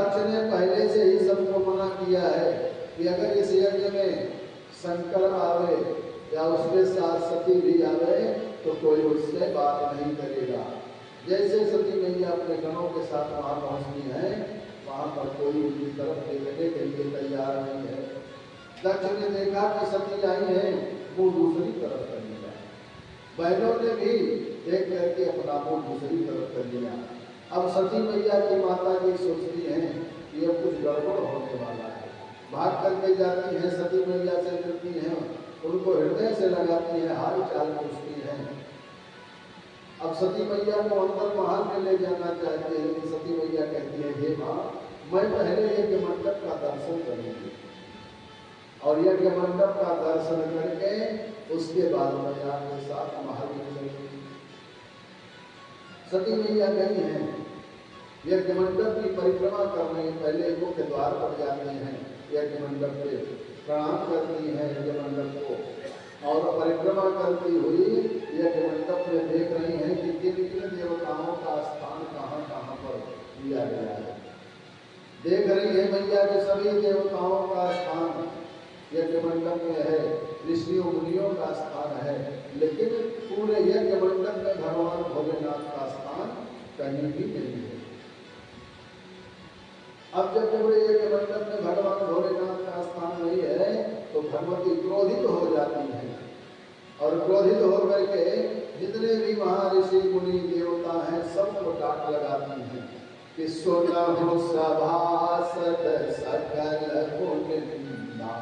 दक्ष ने पहले से ही सबको मना किया है कि अगर इस यज्ञ में शंकर आवे या उसके साथ सती भी आवे तो कोई उससे बात नहीं करेगा। जैसे सती मैया अपने गणों के साथ वहां पहुंचनी है, वहां पर कोई उनकी तरफ देखने के लिए तैयार नहीं है। दक्ष ने देखा कि सती आई है, वो दूसरी तरफ कर लिया। बहनों ने भी देख करके अपना मुंह दूसरी तरफ कर लिया। अब सती मैया की माता जी सोचती हैं कि अब कुछ गड़बड़ होने वाला है। भाग करके जाती हैं, सती मैया से मिलती हैं, उनको हृदय से लगाती है, हाल चाल पूछती हैं। अब सती मैया को अंदर महल में ले जाना चाहती है, लेकिन सती मैया कहती है, हे माँ, मैं पहले यज्ञ मंडप का दर्शन करूंगी और यज्ञ मंडप का दर्शन करके उसके बाद मैं आपके साथ महल में चलूंगी। सती मैया गई हैं, यज्ञ मंडप की परिक्रमा करने पहले मुख्य द्वार पर जाते हैं, यज्ञ मंडप पे प्रणाम करती हैं यज्ञ मंडप को, और परिक्रमा करती हुई यज्ञ मंडप में देख रही हैं कि किन किन देवताओं का स्थान कहाँ कहाँ पर दिया गया है। देख रही है मैया के सभी देवताओं का स्थान यज्ञ मंडप में है, ऋषियों मुनियों का स्थान है, लेकिन पूरे यज्ञ मंडप में भगवान भोलेनाथ का स्थान कहीं भी नहीं है। अब जब पूरे यज्ञ मंडप में भगवान भोलेनाथ का स्थान नहीं है तो भगवती क्रोधित हो जाती है, और क्रोधित होकर के जितने भी महर्षि मुनि देवता हैं सबको डांट लगाती हैं कि सुनहु सभासद सकल मुनिंदा,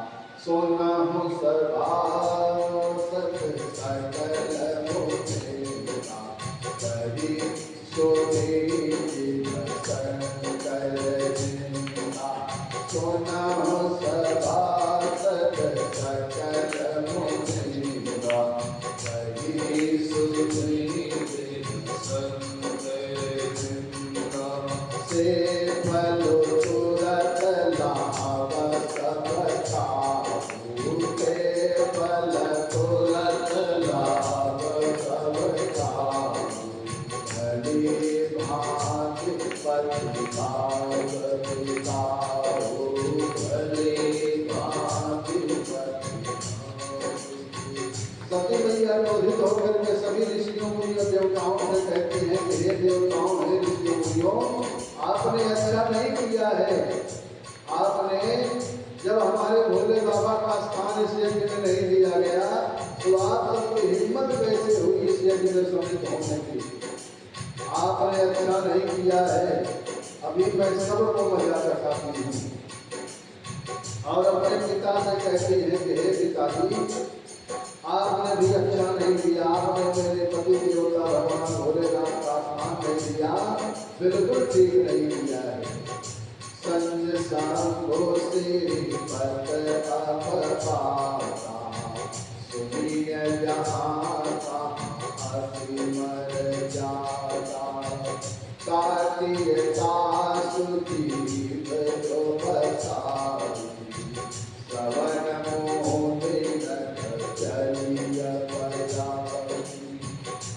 सुनहु सभासद सकल मुनिंदा, कही सुनी शंकर जिंदा, सुनहु सभासद सकल मुनिंदा, कही सुनी शंकर जिंदा, से फल तुरत लाभ सब खाऊ, के फल तुरत लाभ सब खाऊ, भली भांति प्रतिभाव बिताओ, भली भांति सती मैया क्रोधित होकर के सभी ऋषियों मुनियों देवताओं से कहती हैं कि हे देवताओं, हे ऋषियों मुनियों, आपने अच्छा नहीं किया है। आपने जब हमारे भोले बाबा का स्थान इस यज्ञ में नहीं दिया गया तो आप सबकी हिम्मत कैसे हुई इस यज्ञ में सम्मिलित होने की। आपने अच्छा नहीं किया है। अभी मैं सबको मजा चखाती हूँ और अपने पिता से कहती है कि हे पिताजी, आपने भी अच्छा नहीं किया। आपने मेरे पति देवता भगवान भोलेनाथ का स्थान नहीं दिया, बिल्कुल ठीक नहीं किया है। संज सांगो श्री पत अपपाता, सुनिय जहाँ का हसी मर जाता, कार्तिका सुजीव जो बसाई, श्रवण मोह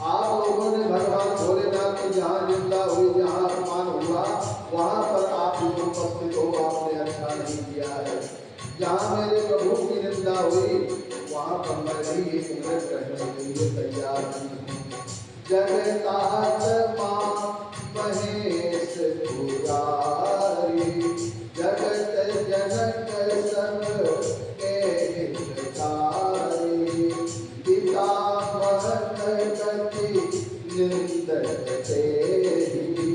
आप लोगों ने भगवान भोलेनाथ की जहाँ निंदा हुई, जहाँ अपमान हुआ, वहाँ पर आप लोग उपस्थित हो, आपने अच्छा नहीं किया है। जहाँ मेरे प्रभु की निंदा हुई वहाँ पर मैं भी एक मिनट रहने के लिए तैयार नहीं हूँ। जगतात्मा महेश पुजारी, जगत जनक सब के हितकारी, पिता महत निंदक तेहि,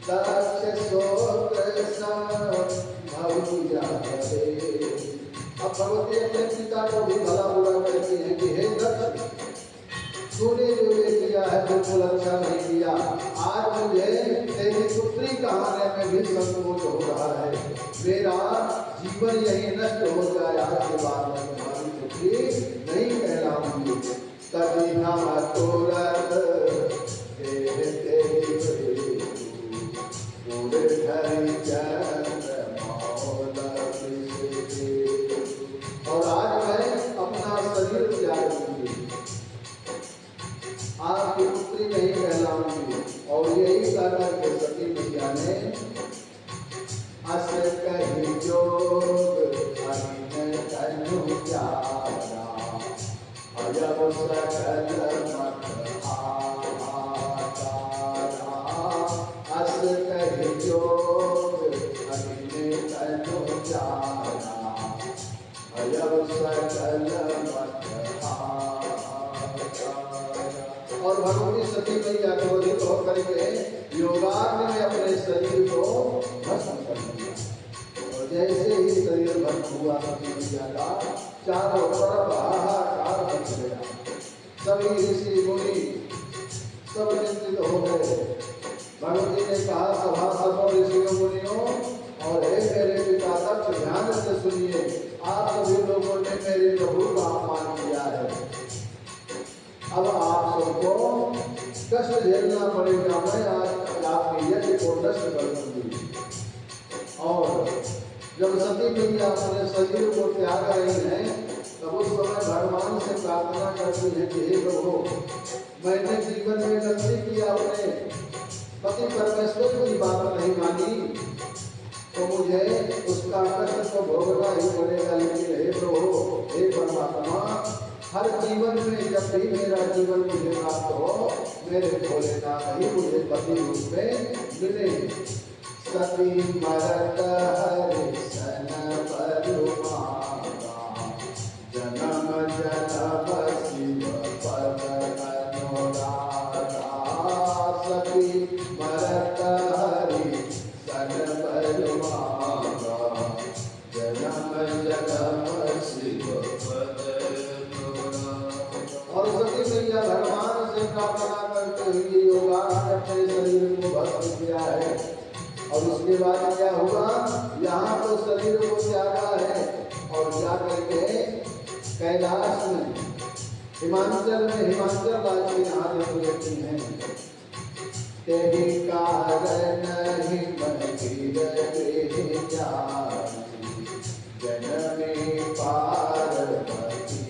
दक्ष सोत्र संभव जाते। अब भगवती अपने पिता को भी भला बुरा कहती है कि हे दक्ष, तूने जो ये किया है बिल्कुल अच्छा नहीं किया। आज मुझे तेरी पुत्री कहाने में भी संकोच हो रहा है। मेरा जीवन यही नष्ट हो जाए, आज के बाद मैं तुम्हारी पुत्री नहीं कहलाऊंगी। तभी हम तुरंत और आज मैं अपना शरीर त्याग दूंगी, आपकी पुत्री नहीं कहलाऊंगी। और यही कहकर के सती मैया ने शरीर को भस्म कर दिया। और जैसे ही शरीर भस्म हुआ सती मैया का चारों तरफ हाहाकार मच गया। सभी ऋषि मुनि सब चिंतित हो गए। भगवती ने कहा, सभासदों ऋषियों मुनियों और हे मेरे पिता दक्ष, ध्यान से सुनिए, आप सभी लोगों ने मेरे प्रभु का अपमान किया है। अब आप सबको कष्ट झेलना पड़ेगा। मैं आज आपके यज्ञ को नष्ट कर दूंगी। और जब सती मैया अपने शरीर को त्याग रही है, तब उस समय भगवान से प्रार्थना करती है कि हे प्रभु, मैंने जीवन में गलती की, अपने पति परमेश्वर की बात नहीं मानी, तो मुझे उसका कष्ट तो भोगना ही पड़ेगा। लेकिन हे प्रभु, हे परमात्मा, हर जीवन में जब भी मेरा जीवन मुझे प्राप्त हो, मेरे भोलेनाथ ही मुझे पति रूप में मिले। सती मरत हरि सन परुमारा, जन्म जन्म शिव पद अनुरागा। सती मरत हरि सन परुमारा, जन्म जन्म शिव पद अनुरागा। और सती मैया भगवान से प्रार्थना करते हुए योगाग्नि अपने शरीर को भस्म किया है। और उसके बाद क्या हुआ, यहाँ तो शरीर को त्यागा है और जाकर के कैलाश में हिमाचल राज के यहाँ रहती हैं। तेरी कारण हिमगिर जननी पार्वती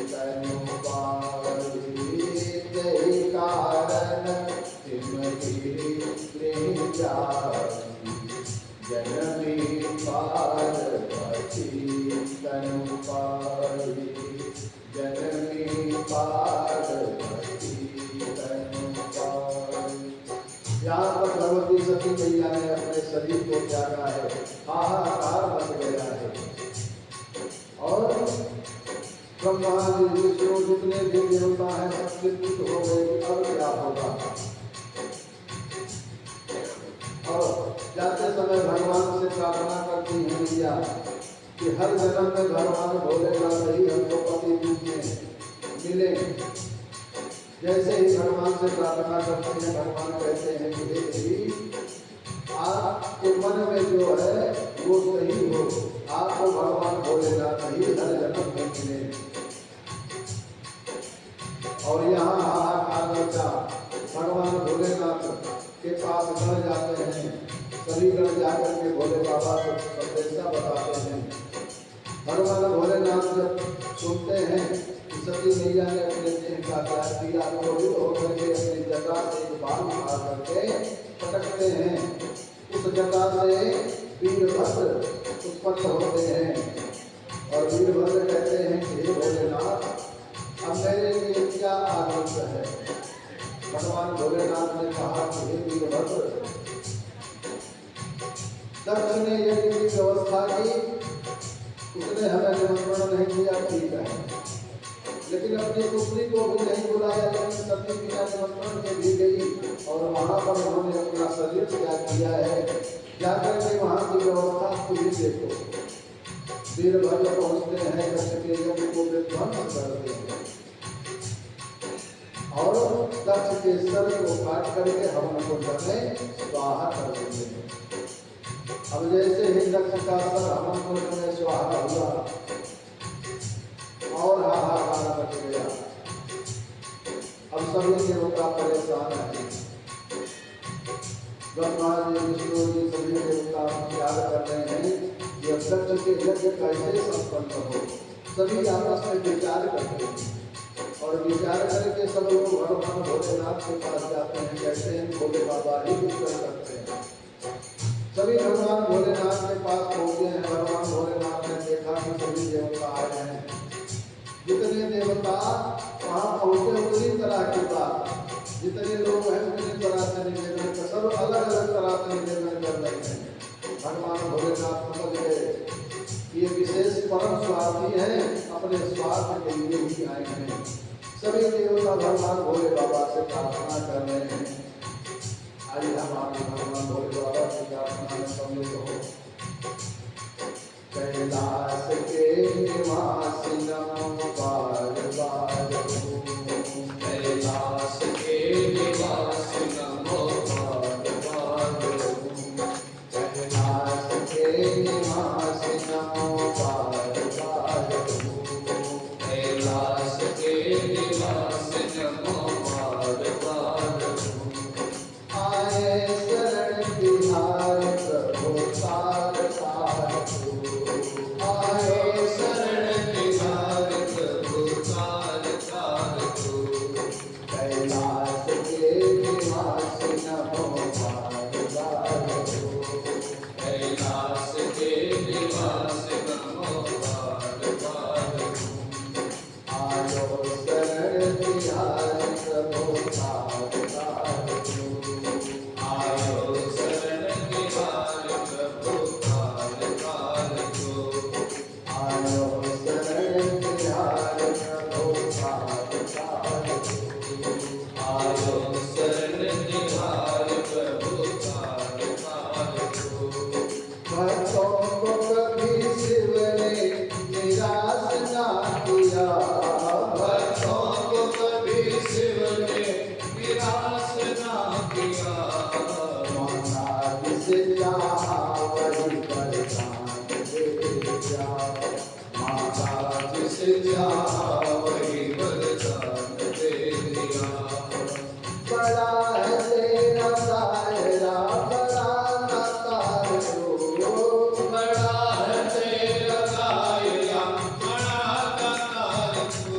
तनु पारी। तेरी कारण हिमगिर जननी पार्वती तनु पारी, जननी पार्वती तनु पारी। यहाँ पर भगवती सती मैया ने अपने शरीर को त्यागा है, हाहाकार मच गया है। और ब्रह्मा जी, विष्णु, जितने भी देवता हैं सब चिंतित हो गए, अब क्या होगा। और जाते समय भगवान से प्रार्थना करती है मैया कि हर जन्म में भगवान भोलेनाथ ही हमको पति रूप में मिले। जैसे ही भगवान से प्रार्थना करते हैं, भगवान कहते हैं कि देवी, आपके मन में जो है वो सही हो, आपको भगवान भोलेनाथ ही हर जन्म में मिले। और यहाँ हाहाकार मचा। भगवान भोलेनाथ के पास गण जाते हैं, सभी गण जाकर के भोले बाबा को संदेशा बताते हैं। भगवान भोलेनाथ जब सुनते हैं कि सती मैया ने अपने देह का त्याग किया, तो होकर के अपनी जटा से एक बाल मार करके पटकते हैं। उस जटा से वीरभद्र उत्पन्न होते हैं और वीरभद्र कहते हैं कि हे भोलेनाथ, अब मेरे लिए क्या आदेश है। भगवान भोलेनाथ ने कहा कि हे वीरभद्र, दक्ष ने यज्ञ की व्यवस्था की, उसने हमें निमंत्रण नहीं दिया, ठीक है, लेकिन अपनी पुत्री को भी नहीं बुलाया। लेकिन सती मैया निमंत्रण के भी गई और वहां पर उन्होंने अपना शरीर त्याग किया है। जाकर के वहां की व्यवस्था खुद ही देखो। वीरभद्र पहुंचते हैं, दक्ष के यज्ञ को विध्वंस करते हैं और दक्ष के सर को काट करके हवन कुंड में स्वाहा कर देते हैं। अब जैसे ही दक्ष का सर हवन कुंड में स्वाहा हुआ और हाहाकार मच गया। अब सभी देवता परेशान है। ब्रह्मा जी, विष्णु जी, सभी देवता त्याग कर रहे हैं कि अब दक्ष के यज्ञ कैसे संपन्न हो। सभी आपस में विचार करते हैं और विचार करके सब लोग भगवान भोलेनाथ के पास जाते हैं, कहते हैं भोले बाबा ही कुछ कर सकते हैं। सभी भगवान भोलेनाथ के पास पहुंचे हैं। भगवान भोलेनाथ ने देखा कि सभी देवता आए हैं। जितने देवता वहां पहुंचे उतनी तरह की बात, जितने लोग हैं उतनी तरह से निवेदन कर, सब अलग अलग तरह से निवेदन कर रहे हैं। भगवान भोलेनाथ समझ गए ये विशेष परम स्वार्थी हैं, अपने स्वार्थ के लिए ही आए हैं। सभी देवता भगवान भोले बाबा से प्रार्थना कर रहे हैं। आइए हम आपके भगवान भोले बाबा की प्रार्थना में सम्मिलित हो। कैलाश के निवासी नमो बार बार हो। कैलाश के निवासी नमो बार बार हो। कैलाश के निवासी नमो बार बार हो। कैलाश के निवासी नमो बार बार हो। आए शरण बिहार प्रभु तार तार हो। आए शरण बिहार प्रभु तार तार हो। कैलाश के निवासी नमो बार बार हो। कैलाश के निवासी नमो बार बार हो। आयो शरण बिहार प्रभु तार तार हो। आयो शरण बिहार प्रभु तार तार हो। आयो शरण बिहार प्रभु तार तार हो। आयो शरण बिहार प्रभु तार तार हो। भक्तों को कभी शिव ने निराश ना किया। भक्तों को कभी शिव ने निराश ना किया। माता जिसे चाहा वही वरदान दे दिया। माता जिसे चाहा वही वरदान दे दिया। बड़ा है तेरा दायरा बड़ा ना तारो। बड़ा है तेरा दायरा बड़ा ना तारो।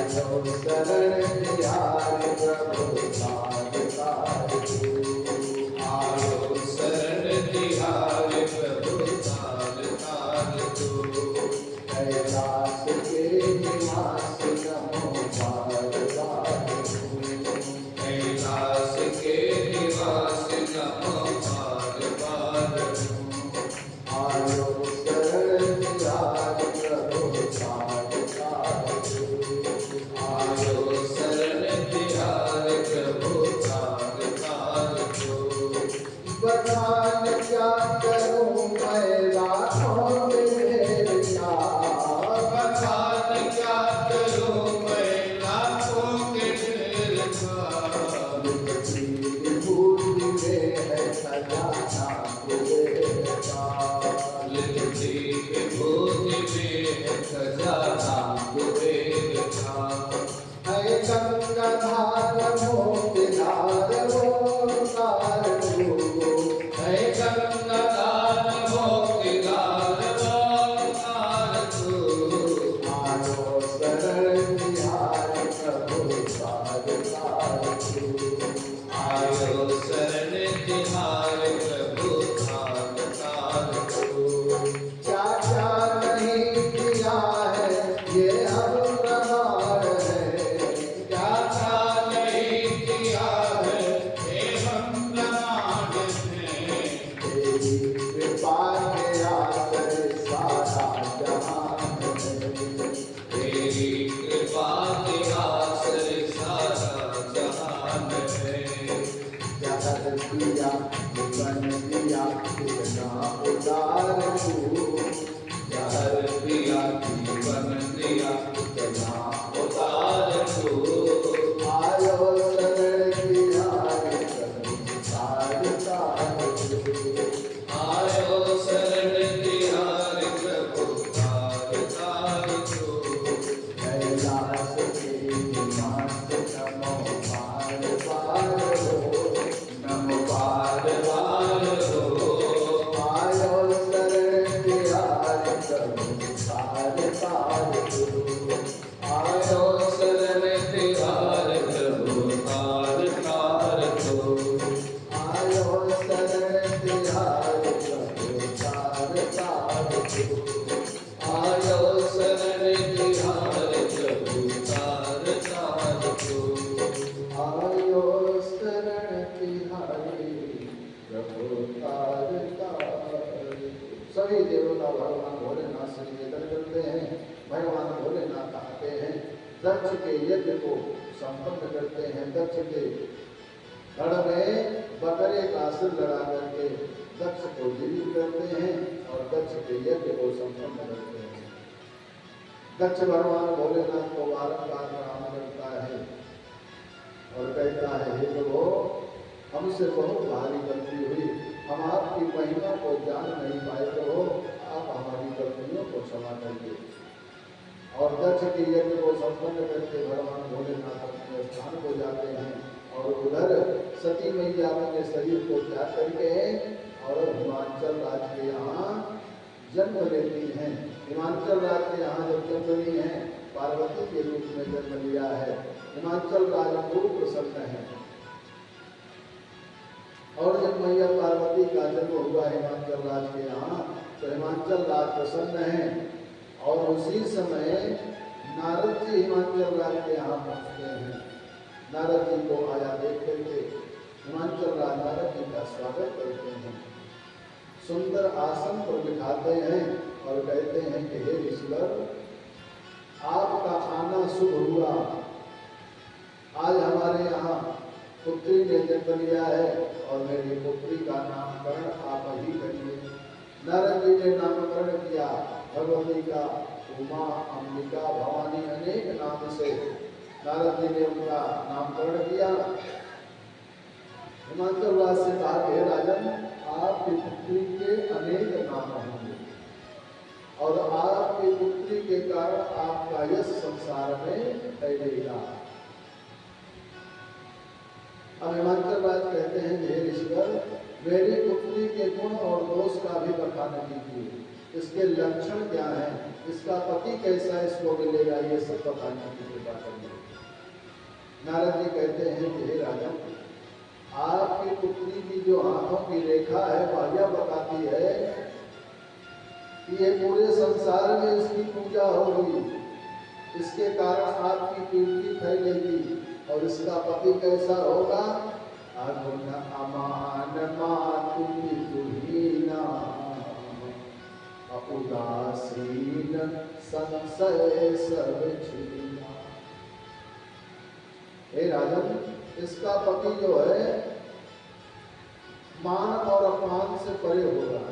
आयो शरण बिहार प्रभु तार तार हो। आयो शरण बिहार प्रभु तार तार हो। कैलाश के निवासी नमो बार बार हो। कैलाश के निवासी नमो बार बार हो। आयो शरण बिहार प्रभु तार तार हो। आयो शरण बिहार प्रभु तार तार हो। बखान क्या करूं मैं लाखों में क्या। बखान क्या करूं मैं लाखों के ढेर का। लिखती विभूति में है खजाना कुबेर का। लिखती विभूति में है खजाना कुबेर का। है गंगाधार मोतीधार ओंकार हो। है गंगाधार मोतीधार ओंकार हो। आयो शरण बिहार प्रभु तार तार हो। आयो शरण बिहार प्रभु तार तार हो। क्या क्या नहीं किया है ये अब प्रमाण है। क्या क्या नहीं किया है ये हम प्रमाण है। तेरी कृपा के आश्रय सारा जहान है। तेरी कृपा के आश्रय सारा जहान है। जहर पिया जीवन दिया कितना उदार तू। जहर पिया जीवन दिया कितना उदार तू। आयो शरण बिहार प्रभु तार तार हो। आयो शरण बिहार प्रभु तार तार हो। कैलाश के निवासी नमो बार बार हो। नमो बार बार हो। आयो शरण बिहार प्रभु तार तार हो। आयो शरण बिहार प्रभु तार तार हो। आयो शरण बिहार प्रभु तार तार हो। आयो शरण बिहार प्रभु तार तार हो। आयो शरण बिहारी प्रभु तार तार। सभी देवता भगवान भोलेनाथ से निवेदन करते हैं। भगवान भोलेनाथ आते हैं, दक्ष के यज्ञ को संपन्न करते हैं। दक्ष के रण में बकरे का सिर लड़ा करके दक्ष को जीवित करते हैं और दक्ष के यज्ञ को संपन्न करते हैं। दक्ष भगवान भोलेनाथ को बारंबार प्रणाम करता है और कहता है, हे प्रभु, हमसे बहुत भारी गलती हुई, हम आपकी महिमा को जान नहीं पाए, प्रभु आप हमारी गलतियों को क्षमा करिए। और दक्ष के यज्ञ को संपन्न करके भगवान भोलेनाथ अपने स्थान को जाते हैं और उधर सती मैया अपने शरीर को त्याग करके और हिमाचल राज्य के यहाँ जन्म लेती हैं। हिमाचल राज्य के यहाँ जब जन्म ली हैं, पार्वती के रूप में जन्म लिया है। हिमाचल राज्य खूब प्रसन्न है और जब मैया पार्वती का जन्म हुआ हिमाचल राज्य के यहाँ, तो हिमाचल राज्य प्रसन्न है। और उसी समय नारद जी हिमाचल राज्य के यहाँ पहुँचते हैं। नारद जी को आया देख करके हिमाचल राज्य नारद जी का स्वागत करते हैं, सुंदर आसन पर बिठाते हैं और कहते हैं कि हे ईश्वर, आपका आना शुभ हुआ। आज हमारे यहाँ पुत्री ने जन्म लिया है और मेरी पुत्री का नामकरण आप ही करिए। नारद जी ने नामकरण किया भगवती का, उमा, अंबिका, भवानी, अनेक नाम से नारद जी ने उनका नामकरण किया। हिमाचल राज्य से कहा, हे राजन, आपकी पुत्री के अनेक नाम होंगे और आपकी पुत्री के कारण आपका यश संसार में फैलेगा। अब हिमाचल राज्य कहते हैं, हे ईश्वर, मेरी पुत्री के गुण और दोष का भी बखान कीजिए। इसके लक्षण क्या हैं, इसका पति कैसा इसको मिलेगा, ये सब बताने की कृपा करिए। नारद जी कहते हैं कि हे राजन, आपकी पुत्री की जो हाथों की रेखा है वह यह बताती है कि ये पूरे संसार में इसकी पूजा होगी, इसके कारण आपकी कीर्ति फैलेगी। और इसका पति कैसा होगा, अगुण अमान मातुली तुहीना उदासीन संशय सब छीना। हे राजन, इसका पति जो है मान और अपमान से परे होगा,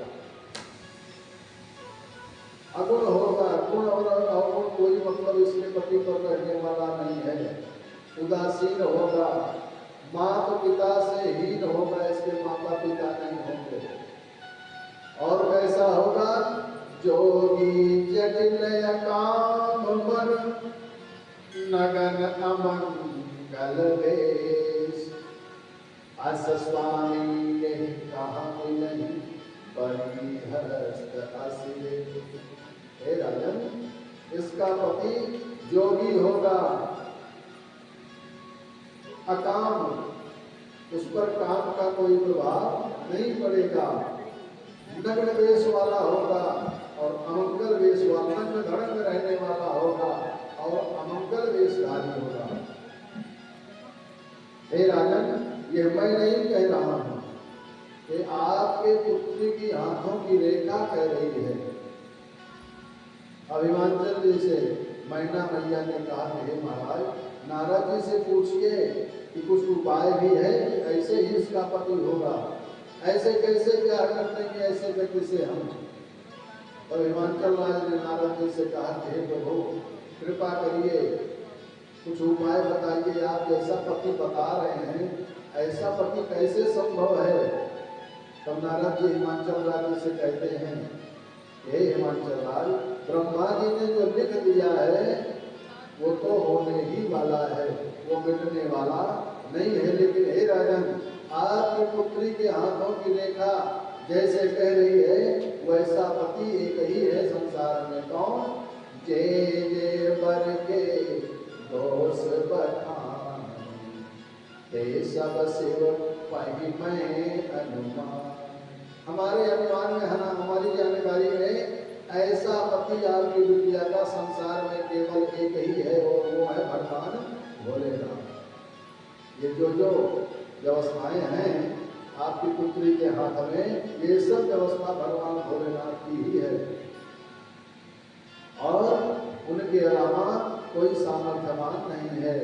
अगुण होगा। गुण और अवगुण कोई मतलब इसके पति पर रहने वाला नहीं है। उदासीन होगा, माता पिता से हीन होगा, इसके माता पिता नहीं होंगे। और कैसा होगा, जोगी जटिल काम मन नगन अमंगल वेश। अस स्वामी ने कहा नहीं बड़ी हस्त असिले। हे राजन, इसका पति जोगी होगा, अकाम, उस पर काम का कोई प्रभाव नहीं पड़ेगा। नग्न वेश वाला होगा और अमंगल वेश वाला, नग्न धड़ंग रहने वाला होगा और अमंगल वेशधारी होगा। हे राजन, ये मैं नहीं कह रहा हूं, कि आपके पुत्री की हाथों की रेखा कह रही है। हिमाचल जी से मैना मैया ने कहा, हे महाराज, नारद जी से पूछिए कि कुछ उपाय भी है कि ऐसे ही इसका पति होगा, ऐसे कैसे क्या करते हैं कि ऐसे व्यक्ति से हम। और हिमाचल राज ने नारद जी से कहा कि हे प्रभु, कृपा करिए, कुछ उपाय बताइए, आप जैसा पति बता रहे हैं ऐसा पति कैसे संभव है। तब नारद जी हिमाचल राज से कहते हैं, हे हिमाचल राज, ब्रह्मा जी ने जो लिख दिया है वो तो होने ही वाला है, वो मिटने वाला नहीं है। लेकिन हे राजन, आपकी पुत्री के हाथों की रेखा जैसे कह रही है वैसा पति एक ही है संसार में। कौन? जे जे बर के दोष बखान, ते सब शिव पहि मैं अनुमान। हमारे अनुमान में, हमारी जानकारी में ऐसा पति आपकी बिटिया का संसार में केवल एक ही है और वो है भगवान भोलेनाथ। ये जो जो व्यवस्थाएं हैं आपकी पुत्री के हाथ में, ये सब व्यवस्था भगवान भोलेनाथ की ही है और उनके अलावा कोई सामर्थ्यवान नहीं है।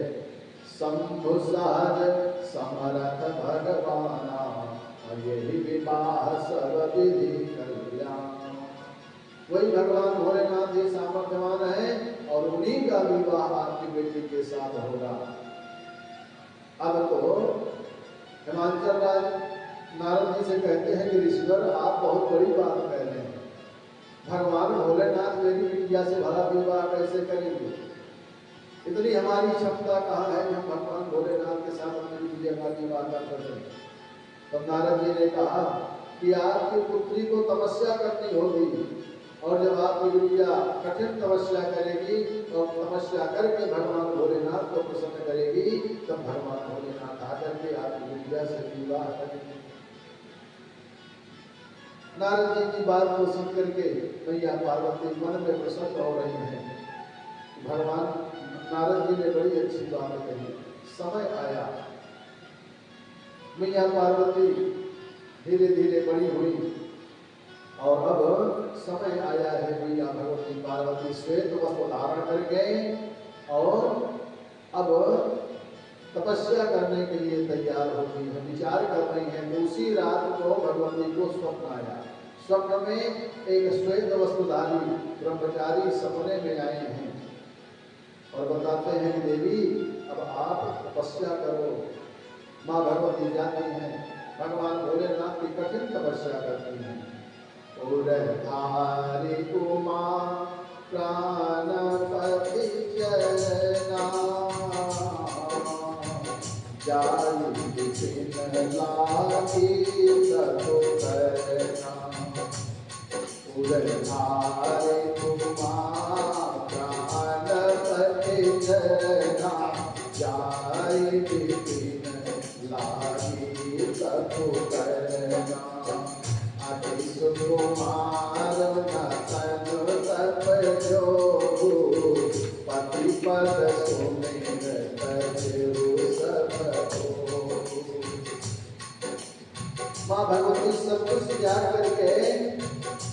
शंभु सहज समरथ भगवाना यही विवाह सब विधि कल्याण। वही भगवान भोलेनाथ जी सामर्थ्यवान है और उन्हीं का विवाह आपकी बेटी के साथ होगा। अब तो हिमाचल राज नारद जी से कहते हैं कि ऋषिवर आप बहुत बड़ी बात कह रहे हैं, भगवान भोलेनाथ मेरी बिटिया से भला विवाह कैसे करेंगे? इतनी हमारी क्षमता कहाँ है कि हम भगवान भोलेनाथ के साथ अपनी बिटिया का विवाह कर सकें? तब नारद जी ने कहा कि आपकी पुत्री को तपस्या करनी होगी और जब आपकी बिटिया कठिन तपस्या करेगी और तपस्या करके भगवान भोलेनाथ को प्रसन्न करेगी तब भगवान भोलेनाथ आकर के आपकी बिटिया से विवाह करेंगे। नारद जी की बात को सुन करके मैया पार्वती मन में प्रसन्न हो रही है। भगवान नारद जी ने बड़ी अच्छी बात कही। समय आया, मैया पार्वती धीरे धीरे बड़ी हुई और अब समय आया है मैया भगवती पार्वती श्वेत वस्त्र धारण करके और अब तपस्या करने के लिए तैयार हो गई है, विचार कर रही है। उसी रात को भगवती को स्वप्न आया। स्वप्न में एक श्वेत वस्त्रधारी ब्रह्मचारी सपने में आए हैं और बताते हैं कि देवी अब आप तपस्या करो। माँ भगवती जाती हैं, भगवान भोलेनाथ की कठिन तपस्या करती हैं। उड़धारी उमा प्राणपति जना जाई विपिन लागी ततो करना। उड़धारी उमा प्राणपति जना जाई विपिन लागी ततो करना। अति सुकुमार नतन तप जो पति पद सुमिर तजु सब हो। माँ भगवती सब कुछ त्याग करके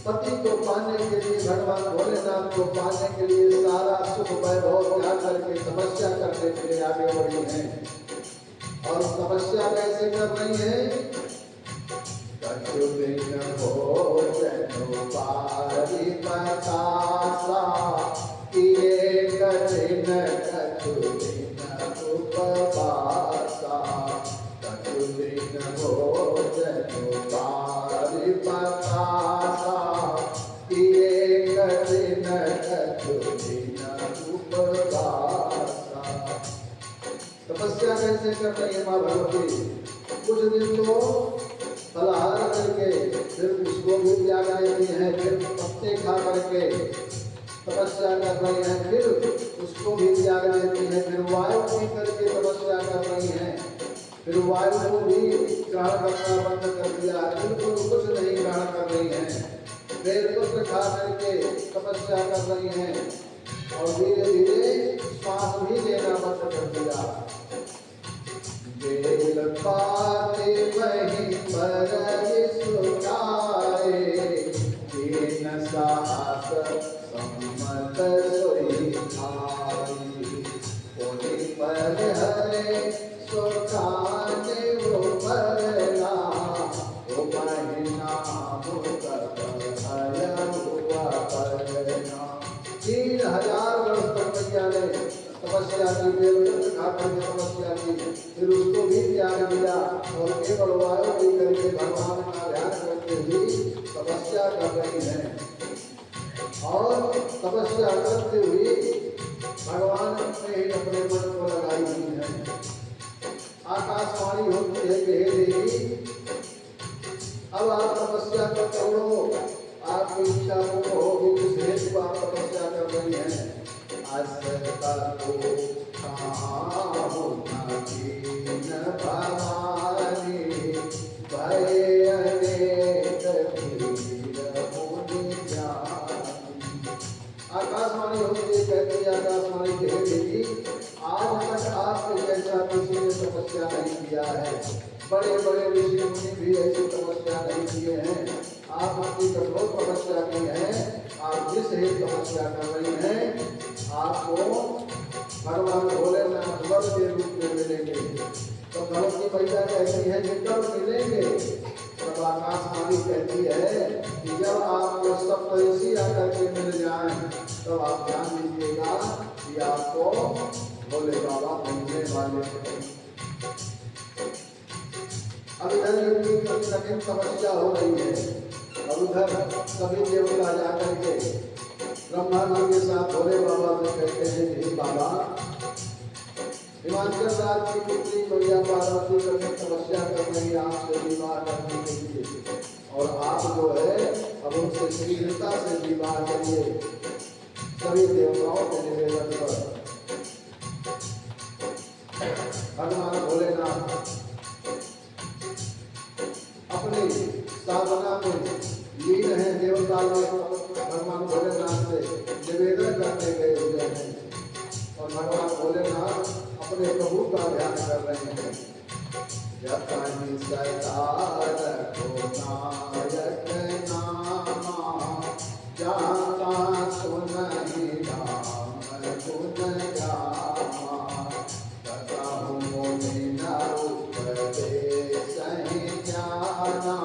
पति को पाने के लिए, भगवान भोलेनाथ को पाने के लिए सारा सुख वैभव त्याग करके तपस्या करने के लिए आगे बढ़ी है। और तपस्या कैसे कर रही है? कछुदिन भोजन पारी बतासा किए कठिन कछुदिन उपवासा। कछुदिन भोजन पारी बतासा किए कठिन कछुदिन उपवासा। तपस्या कैसे कर रही है माँ भगवती? कुछ दिन तो फलाहार करके फिर उसको भी त्याग देती हैं, फिर पत्ते खा करके तपस्या कर रही हैं, फिर उसको भी त्याग देती हैं, फिर वायु पी करके तपस्या कर रही हैं, फिर वायु को भी ग्रहण करना बंद कर दिया, बिल्कुल कुछ नहीं ग्रहण कर रही हैं, बेलपत्र खा करके तपस्या कर रही हैं और धीरे धीरे श्वास भी लेना बंद कर दिया। बेल पाते वहीं पर सुखाए दीन साहस सम्मत सोई खाई। कोई पर हरे सुखाने वो परला वो महीना मुकत भय हुआ परना। 3000 वर्ष तक मैया ने तपस्या की, बेलपत्र खाकर के तपस्या की, फिर उसको भी त्याग दिया और केवल वायु पी करके भगवान का ध्यान करते हुए तपस्या कर रही हैं। और तपस्या करते हुए भगवान ने ही अपने मन को लगाई हुई है। आकाशवाणी होती है कि हे देवी अब आप तपस्या कर करो, आपकी इच्छा पूर्ण होगी, किस हेतु आप तपस्या कर रही हैं? असता को कामना कीन भवानी भय अनेक धीर मुनि जानी। आकाशवाणी होती है, कहती है आकाशवाणी के हे देवी आज तक आपके जैसा किसी ने तपस्या नहीं किया है, बड़े बड़े ऋषि मुनि भी ऐसी तपस्या नहीं किए हैं। आप अपनी कठोर तपस्या की है, आप जिस हेतु तपस्या कर रही हैं आपको भगवान भोलेनाथ वर के रूप में मिलेंगे। तो भगवती मैया कहती है कि कब मिलेंगे? तब आकाशवाणी कहती है कि जब आपको सप्तऋषि आकर के मिल जाएं तब आप ध्यान दीजिएगा कि आपको भोले बाबा मिलने वाले हैं। अब इधर इनकी कठिन समस्या हो रही है। अब उधर सभी देवता जाकर के ब्रह्मा जी के साथ भोले बाबा से कहते हैं कि बाबा, हिमाचल राज्य की पुत्री मैया पार्वती कठिन तपस्या कर रही आपसे विवाह करने के लिए, और आप जो है अब उनसे शीघ्रता से विवाह करिए। सभी देवताओं के निवेदन पर भगवान भोलेनाथ अपनी साधना में लीन है। देवता लोग भगवान भोलेनाथ से निवेदन करने गए हुए हैं और भगवान भोलेनाथ अपने प्रभु का ध्यान कर रहे हैं। जब कहीं सरदार को नायक नामा जाता सुनहि राम गुण गामा, बताहु मोहि न उपदेश जाना,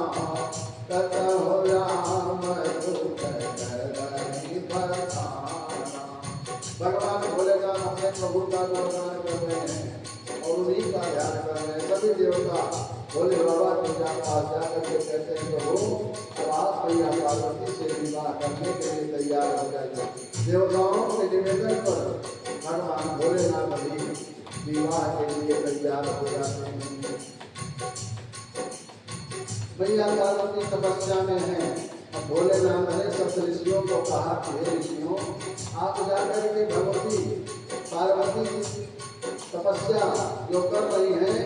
कतहु राम दुख करहि बखाना। भगवान भोलेनाथ अपने प्रभु का गुणगान कर रहे हैं और उन्हीं का ध्यान कर रहे हैं। सभी देवता भोले बाबा के पास जाकर के कहते हैं प्रभु, अब आप मैया पार्वती से विवाह करने के लिए तैयार हो जाइए। देवताओं के निवेदन पर भगवान भोलेनाथ भी विवाह के लिए तैयार हो जाते हैं। मैया पार्वती तपस्या में है। अब भोलेनाथ ने सब ऋषियों को कहा कि हे ऋषियों, आप जाकर के भगवती पार्वती की तपस्या जो कर रही हैं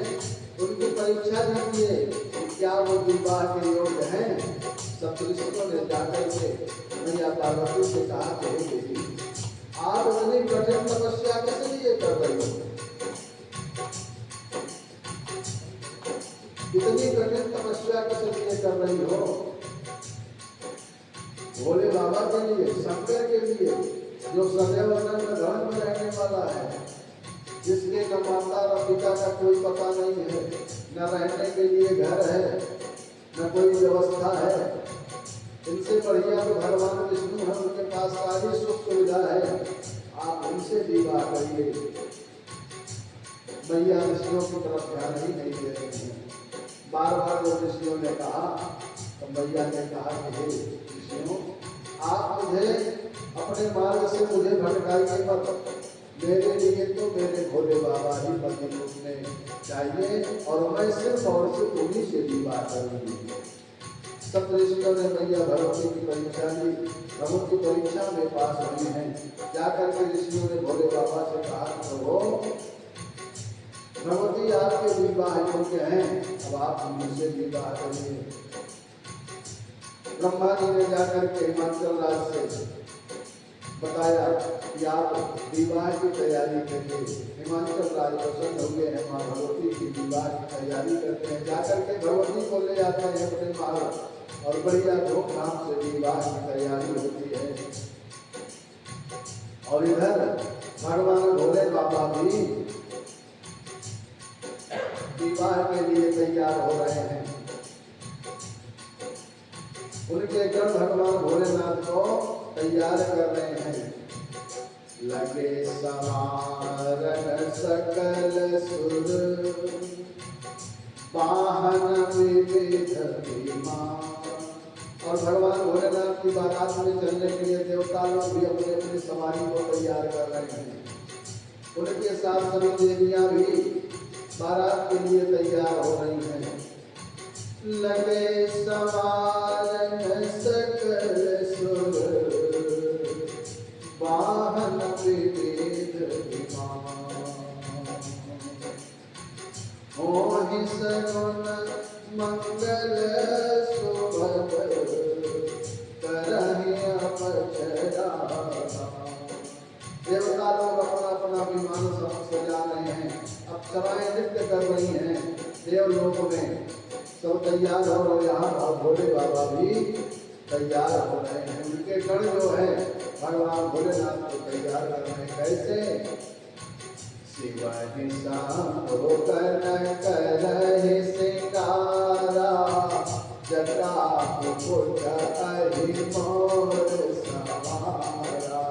उनकी परीक्षा लीजिए कि क्या वो विवाह के योग्य हैं। सब ऋषियों ने जाकर के मैया पार्वती से कहा कि हे देवी, आप इतनी कठिन तपस्या किस लिए कर रही हो? इतनी कठिन तपस्या किस लिए कर रही हो? भोले बाबा के लिए, शंकर के लिए, जो सदैव अनंत धर्म में रहने वाला है, जिसके न माता न पिता का कोई पता नहीं है, न रहने के लिए घर है, न कोई व्यवस्था है। इनसे बढ़िया तो भगवान विष्णु है, उनके पास सारी सुख सुविधा है। आप उनसे विवाह करिए। मैया ऋषियों की तरफ ध्यान ही नहीं दे रही हैं। बार बार जब ऋषियों ने कहा तो मैया ने कहा कि हे ऋषियों, आप मुझे अपने मार्ग से मुझे भटकाइए मत। मेरे लिए तो मेरे भोले बाबा ही पति रूप में चाहिए और मैं सिर्फ और सिर्फ उन्हीं से विवाह करूंगी। सब ऋषियों ने मैया भगवती की परीक्षा ली। भगवती परीक्षा में पास हुई हैं। जाकर के ऋषियों ने भोले बाबा से कहा प्रभु, भगवती आपके विवाह योग्य हैं, अब आप मुझसे विवाह करिए। ब्रह्मा जी ने जाकर के हिमाचल राज्य से बताया कि आप विवाह की तैयारी करिए। हिमाचल राज्य प्रसन्न हुए हैं, माँ भगवती की विवाह की तैयारी करते हैं। जाकर के भगवती को ले जाते हैं अपने महल और बढ़िया धूमधाम से विवाह की तैयारी होती है। और इधर भगवान भोले बाबा भी विवाह के लिए तैयार हो रहे हैं। उनके गण भगवान भोलेनाथ को तैयार कर रहे हैं। लगे सवारन सकल सुर, वाहन विविध विमान। और भगवान भोलेनाथ की बारात में चलने के लिए देवता लोग भी अपने अपनी सवारी को तैयार कर रहे हैं। उनके साथ सभी देवियां भी बारात के लिए तैयार हो रही हैं। लगे सवारन सकल सुर, वाहन विविध विमान। मोहि सगुन मंगल सुभग, करहि अपचरा। देवता लोग अपना अपना विमान सजा रहे हैं। अप्सराएं नृत्य कर रही हैं। देवलोक में सब तैयार हो रहे हैं और भोले बाबा भी तैयार हो रहे हैं। उनके गण जो है भगवान भोलेनाथ को तैयार कर रहे हैं। कैसे? शिव ही शंभो कनक रहि सिंगारा जटा मुकुट अहि मोर समारा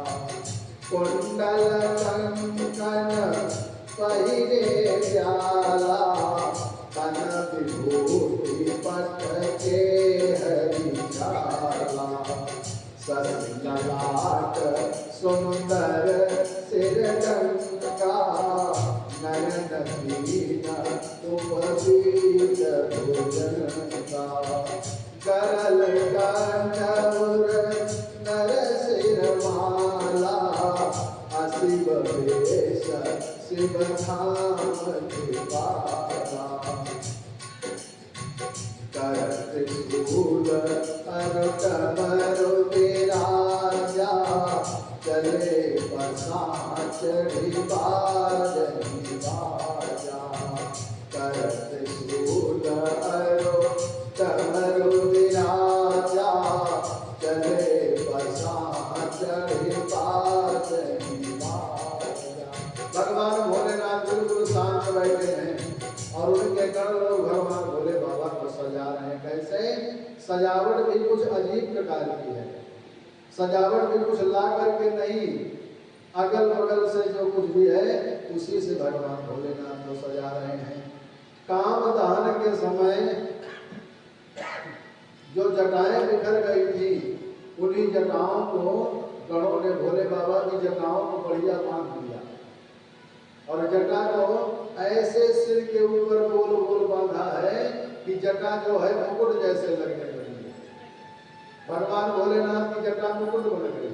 कुंडल कंकण पहिरे प्याला तन विभूति पट के हरिशाला ललाट सुंदर सिर डंका नयन दीन उपवीत भोजन का करल कंठउर नर सिर माला अशिव वेश शिव धाम कृपाला करत त्रिशूल अरु कमरु विराजा चले बसाच बाजनि बाजा करत त्रिशूल अरु कमरु विराजा चले बसाच बाजनि बाजा। भगवान भोलेनाथ बिल्कुल शांत बैठे हैं और उनके गण लोग भगवान भोले बाबा को सजा रहे हैं। कैसे? सजावट भी कुछ अजीब प्रकार की है। सजावट भी कुछ ला करके नहीं, अगल बगल से जो कुछ भी है उसी से भगवान भोलेनाथ को सजा रहे हैं। काम दहन के समय जो जटाएं बिखर गई थी उन्हीं जटाओं को गणों ने भोले बाबा की जटाओं को बढ़िया बांध दिया और जटा को ऐसे सिर के ऊपर गोल गोल बांधा है कि जटा जो है मुकुट जैसे लगने लगी है। भगवान भोलेनाथ की जटा मुकुट बन गई।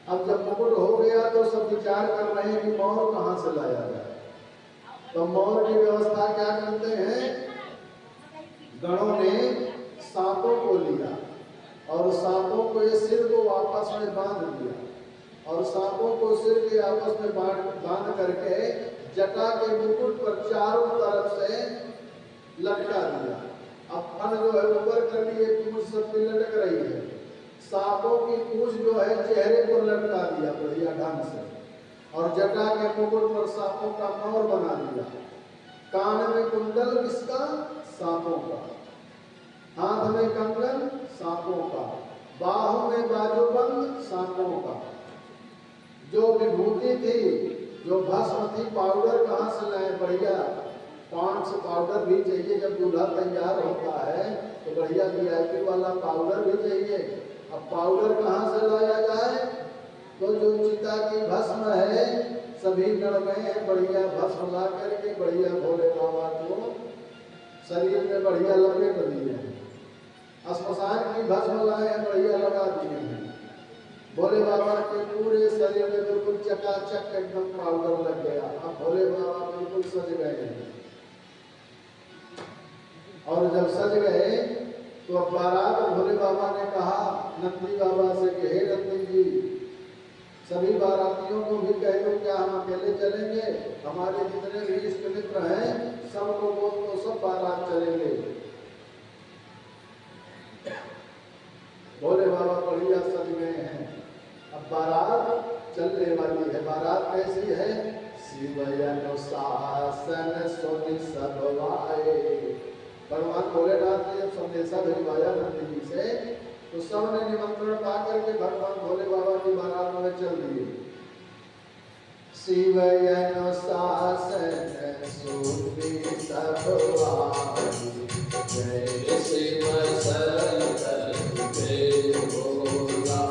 अब जब मुकुट हो गया तो सब विचार कर रहे हैं कि मोर कहाँ से लाया जाए। तो मोर की व्यवस्था क्या करते हैं, गणों ने सांपों को लिया और सांपों को ये सिर को आपस में बांध दिया और सांपों को सिर के आपस में बांध करके जटा के मुकुट पर चारों तरफ से लटका दिया। अब फन जो है ऊपर कर लिए, पूंछ सब पे लटक रही है। सांपों की पूंछ जो है चेहरे पर लटका दिया बढ़िया ढंग से और जटा के मुकुट पर सांपों का मोर बना दिया। कान में कुंडल किसका? सांपों का। हाथ में कंगन सांपों का। बाहों में बाजूबंद सांपों का। जो विभूति थी, जो भस्म थी, पाउडर कहाँ से लाए? बढ़िया पॉन्ड्स पाउडर भी चाहिए। जब दूल्हा तैयार होता है तो बढ़िया वीआईपी वाला पाउडर भी चाहिए। अब पाउडर कहाँ से लाया जाए? तो जो चिता की भस्म है सभी गण में बढ़िया भस्म ला करके बढ़िया भोले बाबा को शरीर में बढ़िया लपेट दिए हैं। श्मशान की भस्म लाए हैं, बढ़िया लगा दिए हैं। भोले बाबा के पूरे शरीर में बिल्कुल चकाचक एकदम पाउडर लग गया। अब भोले बाबा बिल्कुल सज गए हैं और जब सज गए तो अब बारात भोले बाबा ने कहा नंदी बाबा से कि हे नंदी जी, सभी बारातियों को भी कह दो, क्या हम अकेले चलेंगे? हमारे जितने भी इष्ट मित्र हैं सब लोगों को सब बारात चलेंगे। भोले बाबा बढ़िया सज गए हैं। अब बारात चलने वाली है। बारात कैसी है? शिव अनुशासन सुनि सब आए। भगवान भोलेनाथ ने जब संदेशा भिजवाया नंदी जी से तो सबने निमंत्रण पा करके भगवान भोले बाबा की बारात में चल दिए। शिव अनुशासन सुनि सब आए। जय शिव शंकर जय भोला।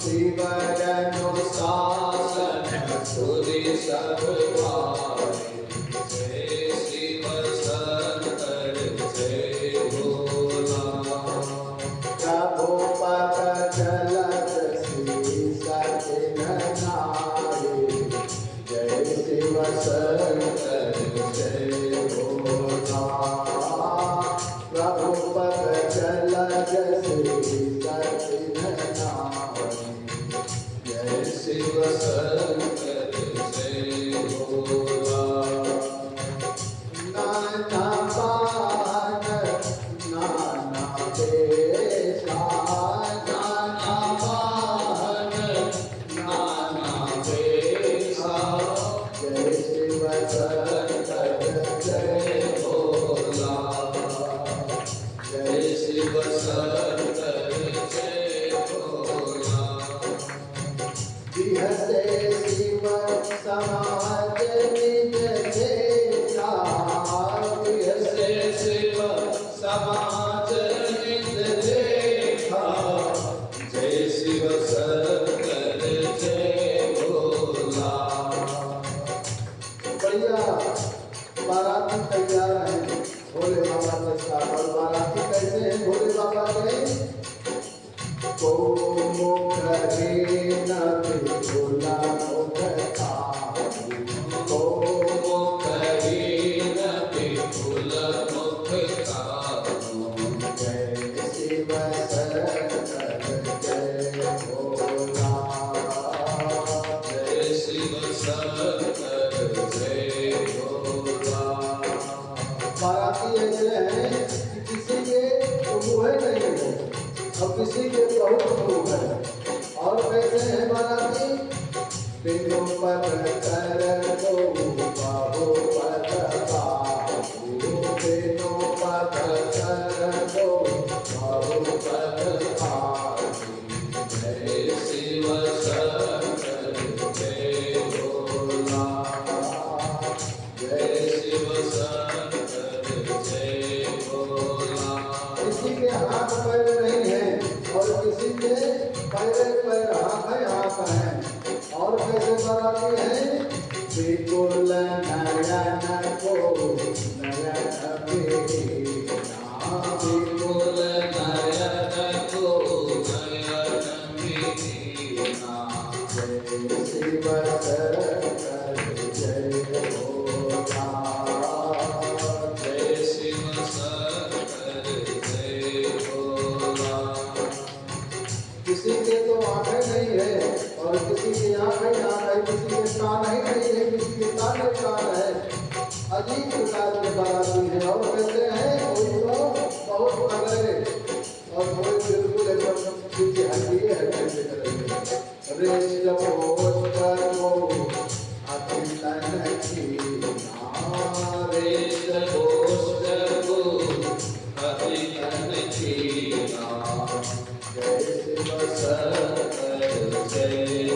शिव अनुशासन सुनि सब आए। जय शिव शंकर जय भोला। प्रभु पद चलत शीश नारे। जय शिव शंकर जय भोला। प्रभु पद चलत शीश नारे। जय शिव शंकर जय भोला। नाना पान नाना पेशा। नाना पान नाना पेशा। जय शिव शंकर जय भोला। बिहसे शिव समाज निज देखा, बिहसे शिव समाज निज देखा, जय शिव शंकर जय भोला। बढ़िया बाराती तैयार है भोले बाबा के साथ। और बाराती कैसे है भोले बाबा के? को मुखरे न भोला मुखता, को मुखरे न भोला मुखता, जय शिव शंकर जय भोला, जय शिव शंकर जय भोला। बाराती ऐसे है कि किसी के मुँह नहीं है और किसी के बहुत मुँह है। और कैसे है बाराती? बिनु पद कर दो बाबू पद बाबू, बिनु पद कर दो बाबू पद बाबू, जय शिव शंकर जय भोला, जय शिव शंकर जय भोला। किसी के हाथ पैर नहीं है और किसी के पैर हाथ है। और कैसे बाराती है? बिल्कुल नयन को नयन बीना, बिल्कुल नयन को नयन बीना, जय शिव शंकर जय भोला, जय शिव शंकर जय भोला। किसी के तो आंखें नहीं है और किसी की आंखें है, किसी के कान ही नहीं है, किसी के कान है। अजीब प्रकार के बाराती है। और कैसे हैं? कोई तो बहुत अगले और कोई बिल्कुल एकदम पीछे हटिए है। कैसे करेंगे? रे जब को अतितन की रे जगोष्ठ को अतितन कीना, जय शिव शंकर जय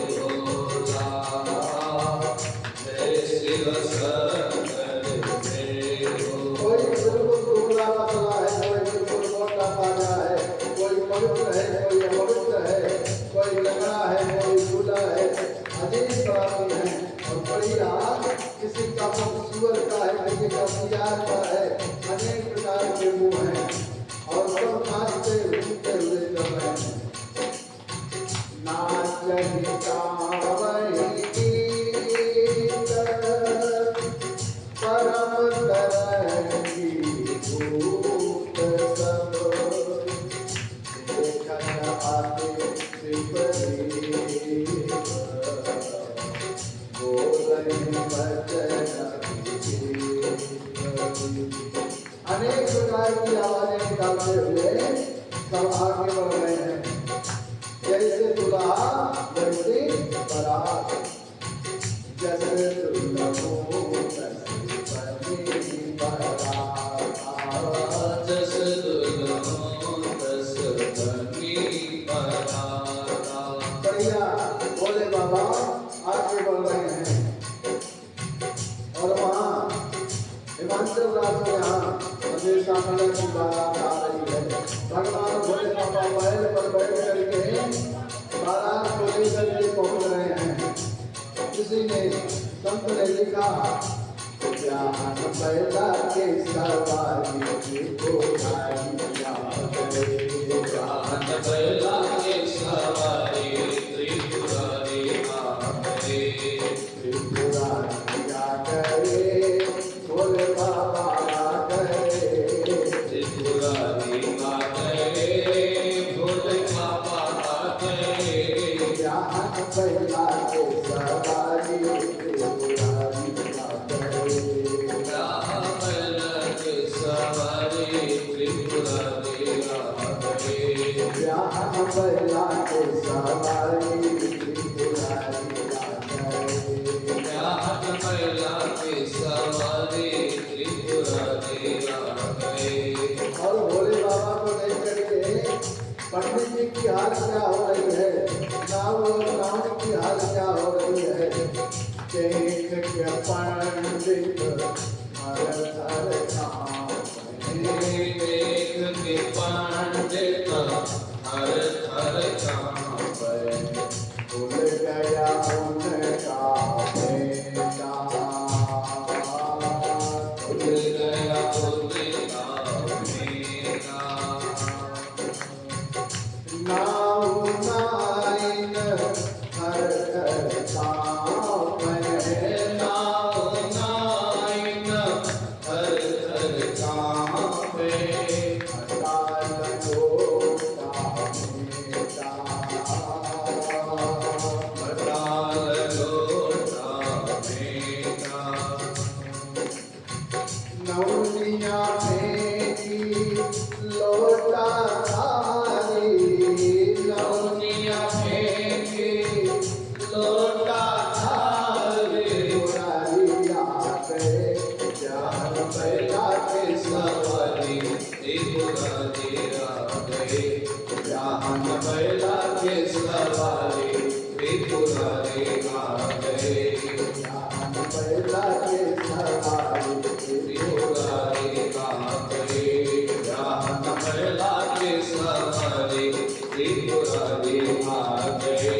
भोला, जय शिव शंकर जय भोला। कोई बिल्कुल टुकड़ा पतला है, कोई बिल्कुल मोटा ताजा है, कोई पवित्र है, कोई अपवित्र है, कोई लंगड़ा है, कोई बूढ़ा है। अजीब बाराती है। और बढ़िया किसी का मुख सुअर का है, किसी का सियार का है। अनेक प्रकार के मुंह हैं और सब नाचते घूमते हुए चल रहे हैं। नाच वही गीत परम तरंगी भूत सब, देखन आते विपरीत, बोलहि वचन विपरीत। अनेक प्रकार की आवाजें निकालते हुए सब आगे बढ़ रहे हैं। जैसे दुल्हा वैसे बारात, जैसे दुल्हन वैसी बारात, जस दुल्हन तस बनी बराता। बढ़िया भोले बाबा आगे बढ़ रहे हैं। और वहाँ हिमाचल राज्य में यहाँ हमेशा मंडल की बारात आ रही है। भगवान भोले बाबा महल पर बैठ करके बारात को लेकर के पहुँच रहे हैं। किसी ने संत ने लिखा, ज्ञान पहला के सवारी को ज्ञान पहला के सवारी त्रिपुरारी आए, त्रिपुरारी करे भोले बाबा करे, त्रिपुरारी आए, भोले बाबा आए। ज्ञान पहला के सवारी त्रिपुरारी करे, ज्ञान पहला के सवारी त्रिपुरारी आए, ज्ञान पहला के सवारी त्रिपुरारी करे। ज्ञान पहला के सवारी त्रिपुरारी आए। और भोले बाबा को देख पंडित जी की हाल क्या हो रही है, नाव और नाव की हाल क्या हो रही है। देख के पंडित हर हर काम, देख के पंडित हर हर कांपे, भूल गया उनका बेटा, भूल गया उनका बेटा। नाव नाइन हर हर कांपे, नाव नाइन हर हर कांपे, अकाल लोटा बेटा, अकाल लोटा बेटा। नौनिया फेंकी लोटा थारी, दुनिया फेंके लोटा थारे, नौनिया पे जान पैदा के सवारी त्रिपुरारी आ गए, जान बैला के सवारी त्रिपुरारी आ गए, जान पैदा के सवारी त्रिपुरारी आ गए, जान बैला के सवारी त्रिपुरारी आ गए,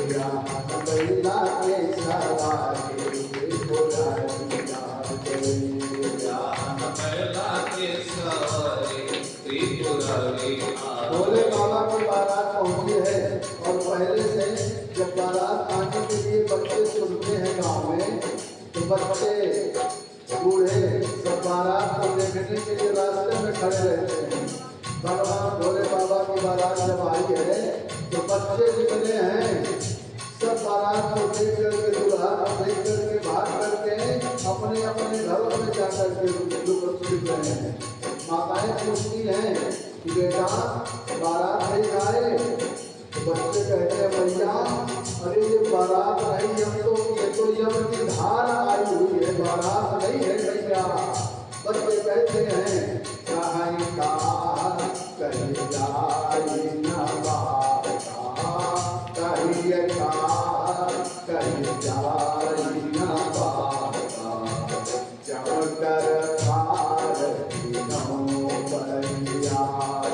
जान पैदा के सवारी पुरानी जान गई। जान बैला के सवारी त्रिपुरारी आ भोले बाबा की बारात पहुंची है और पहले से जब बारात आने के लिए बच्चे सुनते हैं गांव में, तो बच्चे बूढ़े सब बारात को देखने के लिए रास्ते में खड़े रहते हैं। भगवान भोले बाबा की बारात जब आई है तो बच्चे जितने हैं सब बारात को देख करके, दूल्हा को देख करके भाग करके अपने अपने घरों में जाकर के लुक छिप रहे हैं। माताएं पूछती हैं कि बेटा बारात नहीं आए, तो बच्चे कहते हैं भैया अरे ये बारात नहीं, हम तो ये तो यम की धार आई हुई है, बारात नहीं है भैया। बच्चे कहते हैं कहीं का कहीं जाई न बाता, कहीं का कहीं जाई न बाता, चमकर पार तीनों बलिया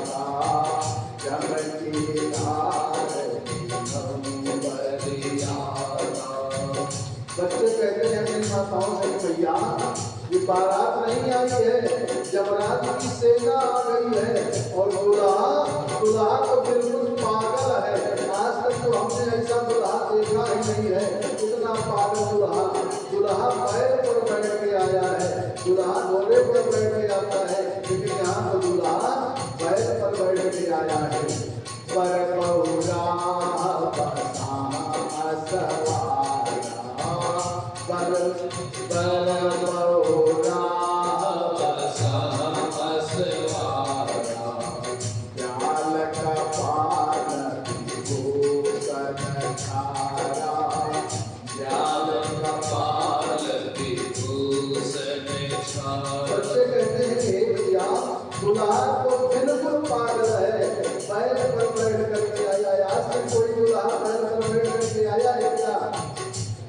था, चमकी धार तीनों बलिया था। बच्चे कहते हैं अपनी माताओं से भैया ये बारात नहीं आई है, जमरात की सेना आ गई है और दूल्हा तो बिल्कुल पागल है। आज तक तो हमने ऐसा दूल्हा देखा ही नहीं है, इतना पागल दूल्हा पैर पर बैठ के आया है, दूल्हा घोड़े पर बैठ के आता है, लेकिन यहाँ तो दूल्हा पैर पर बैठ के आया है। पर बहुरा बच्चे कहते हैं हे भैया दूल्हा तो बिल्कुल पागल है, पैर पर बैठ करके आया। आज तक कोई दूल्हा पैर पर बैठ करके आया है क्या?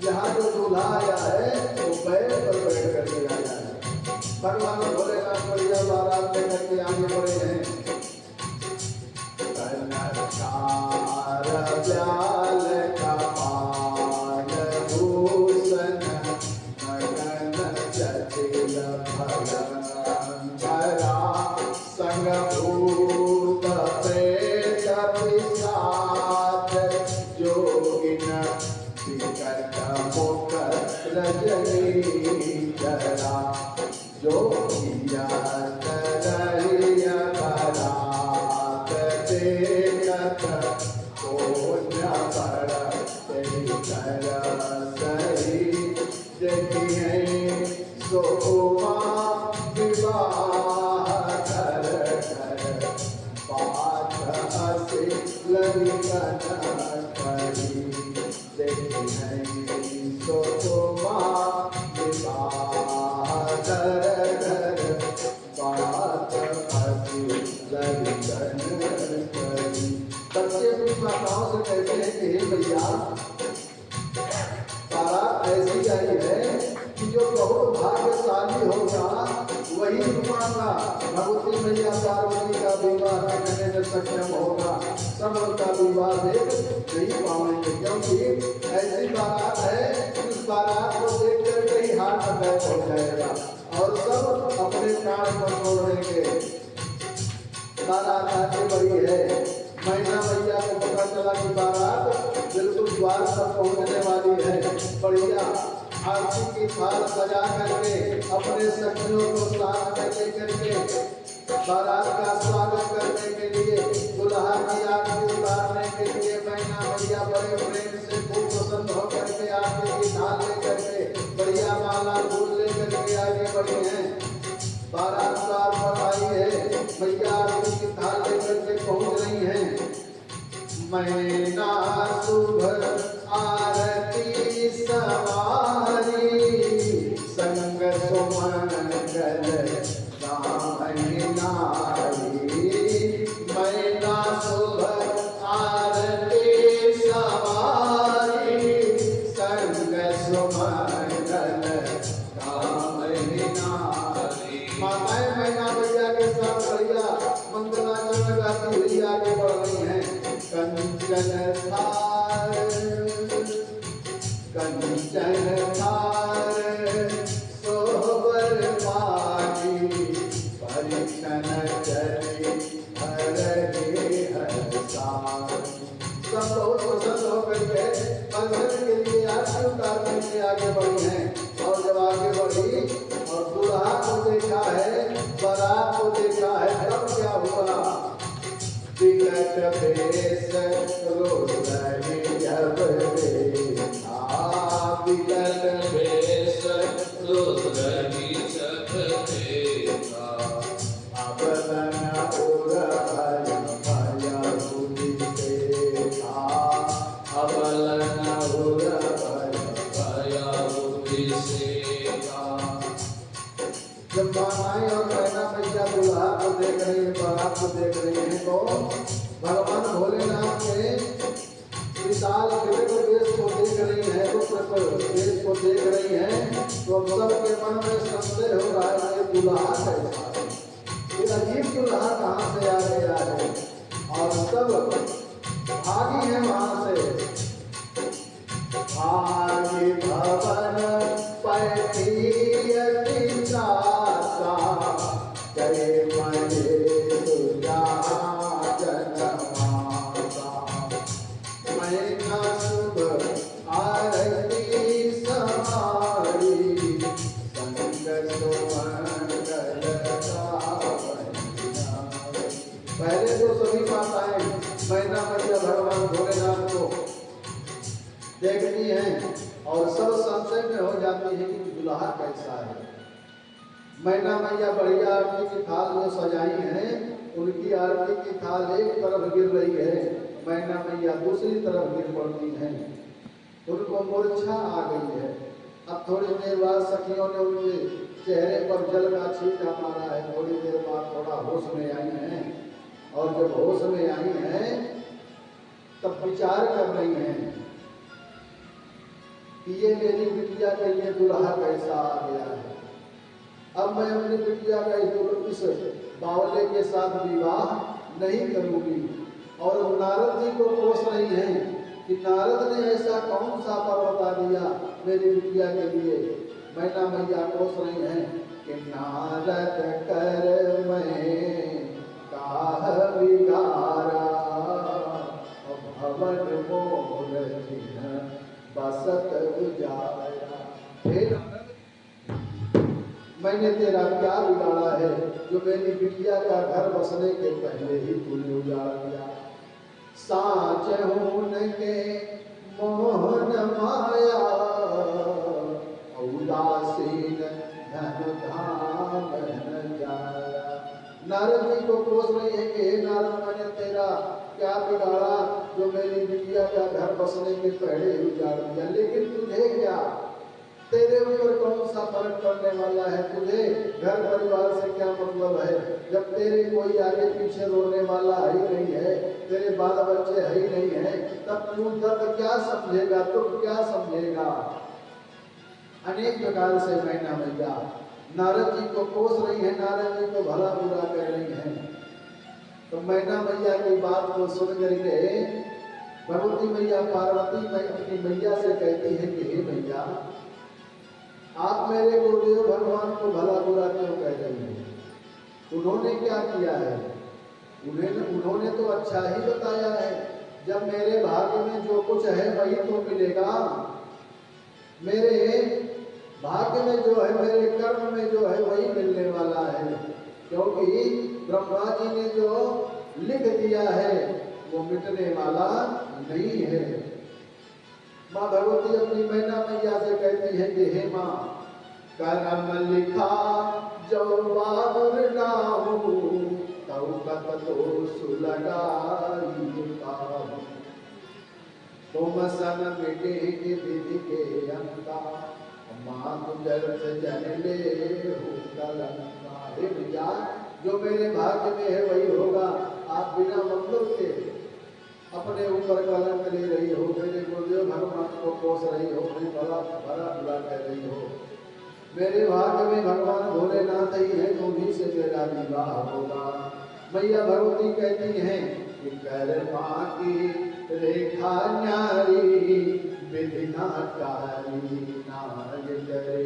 यहाँ जो दूल्हा आया है वो पैर पर बैठ करके आया है। भगवान भोलेनाथ बढ़िया बारात लेकर के आगे बढ़े हैं। अपनी माताओं से कहते हैं कि हे भैया, बारात ऐसी आई है कि जो बहुत भाग्यशाली होगा वही तुम्हारा भगवती मैया पार्वती का विवाह करने में सक्षम होगा। सब का विवाह देख नहीं पाएंगे, क्योंकि ऐसी बारात है, उस बारात को देख कर ही हाथ अटैक हो जाएगा और सब अपने प्राण को छोड़ देंगे। बारात आगे बढ़ी है, मैना मैया को पता चला कि बारात बिल्कुल द्वार पर पहुंचने वाली है। बढ़िया आरती की थाल सजा करके अपने सखियों को साथ में लेकर के बारात का स्वागत करने के लिए, दुल्हा की आरती उतारने के लिए मैना मैया बड़े प्रेम से खूब प्रसन्न होकर के आरती की थाल लेकर के बढ़िया माला फूल लेकर के आगे बढ़े हैं। बारात द्वार पर आई है, मैया आरती की थाल लेकर के पहुंच रही हैं। मैना शुभ आरती सवारी, संग सुमन गल गावनि नारी। मैना शुभ आरती सवारी, संग सुमन गल गावनि नारी। माताएं मैना मैया के साथ बढ़िया मंगलाचरण गाती हुई आगे बढ़ रही हैं। कंचन थार, कंचन थार सोबर पानी, परिछन चली हरहि हरसार। सब बहुत प्रसन्न होकर के परिछन के लिए आरती उतारने के आगे बढ़ी हैं। और जब आगे बढ़ी और दूल्हा को देखा है, बारात को देखा है, तब क्या हुआ? बिलट भेष रोज रही जब देखा, बिलट भेष रोज रही जब देखा। अबलन उर भय भयभूति देखा, अबलन उर भय भयभूति देखा। जब माताएं और मैना मैया दुल्हा को देख रही है, बारात को देख रही है, तो भगवान भोलेनाथ के विशाल दिव्य देश को देख रही है, देश को देख रही है, तो सबके मन में संदेह हो रहा है कि दुल्हा कैसा है, ये अजीब दुल्हा कहाँ से आ गया है। और सब भागी है वहां से। भागी भवन पैठियति दासा, करे मरे दुर्गा जनमासा। मैना शुभ आरती समारी, संग सुमन गल गावनि नारी। पहले तो सभी माताएं मैना मैया भगवान भोलेनाथ को देखती हैं और सब संशय में हो जाती है कि दुल्हा कैसा है। मैना मैया बढ़िया आरती की थाल में सजाई हैं, उनकी आरती की थाल एक तरफ गिर रही है, मैना मैया दूसरी तरफ गिर पड़ती हैं, उनको मूर्छा आ गई है। अब थोड़ी देर बाद सखियों ने उनके चेहरे पर जल का छींटा मारा है। थोड़ी देर बाद थोड़ा होश में आई हैं, और जब होश में आई हैं तब विचार कर रही हैं कि ये मेरी बिटिया के लिए दुल्हा कैसा आ गया है। अब मैं अपनी बिटिया का इस बावले के साथ विवाह नहीं करूंगी। और नारद जी को कोस रही हैं कि नारद ने ऐसा कौन सा वर बता दिया मेरी बिटिया के लिए। मैना मैया कोस रही हैं कि नारद कर मैं काह बिगारा, भवन मोर जिन बसत उजारा। फिर मैंने तेरा क्या बिगाड़ा है जो मेरी बिटिया का घर बसने के पहले ही तूने उजाड़ दिया। साच हून के मोहन माया, उदासीन धन धाम न जाया। नारद जी को कोस रही है कि हे नारद, मैंने तेरा क्या बिगाड़ा जो मेरी बिटिया का घर बसने के पहले ही उजाड़ दिया। लेकिन तुझे क्या, तेरे ऊपर कौन सा फर्क पड़ने वाला है। तुझे घर परिवार से क्या मतलब है जब तेरे कोई आगे पीछे रोने वाला ही नहीं है। तेरे बाल बच्चे है ही नहीं है, तब तू दर्द क्या समझेगा, दुख क्या समझेगा। अनेक प्रकार से मैना मैया नारद जी को कोस रही है, नारद जी को भला बुरा कह रही है। तो मैना मैया की बात को सुन करके भगवती मैया पार्वती अपनी मैया से कहती है कि हे मैया, आप मेरे गुरुदेव भगवान को भला बुरा क्यों कह रही हैं? उन्होंने क्या किया है? उन्होंने तो अच्छा ही बताया है। जब मेरे भाग्य में जो कुछ है वही तो मिलेगा। मेरे भाग्य में जो है, मेरे कर्म में जो है वही मिलने वाला है, क्योंकि ब्रह्मा जी ने जो लिख दिया है वो मिटने वाला नहीं है। माँ भगवती अपनी मैना मैया से कहती है कि हे माँ, कर्म लिखा जो बहादुर ना हो, तब कत दोष लगाई काहू। तुम सन मिटेगी विधि के अंता, माँ गुजर से जन ले हो कलंका। हे भैया, जो मेरे भाग्य में है वही होगा। आप बिना मतलब के अपने ऊपर कलंक ले रही हो, मेरे गुरुदेव भगवान को कोस रही हो, मेरी भला भला बुरा कह रही हो। मेरे भाग्य में भगवान भोलेनाथ ही है, उन्हीं से मेरा विवाह होगा। मैया भगवती कहती हैं कि कर्मा की रेखा न्यारी, विधि नाकारी नाग करे।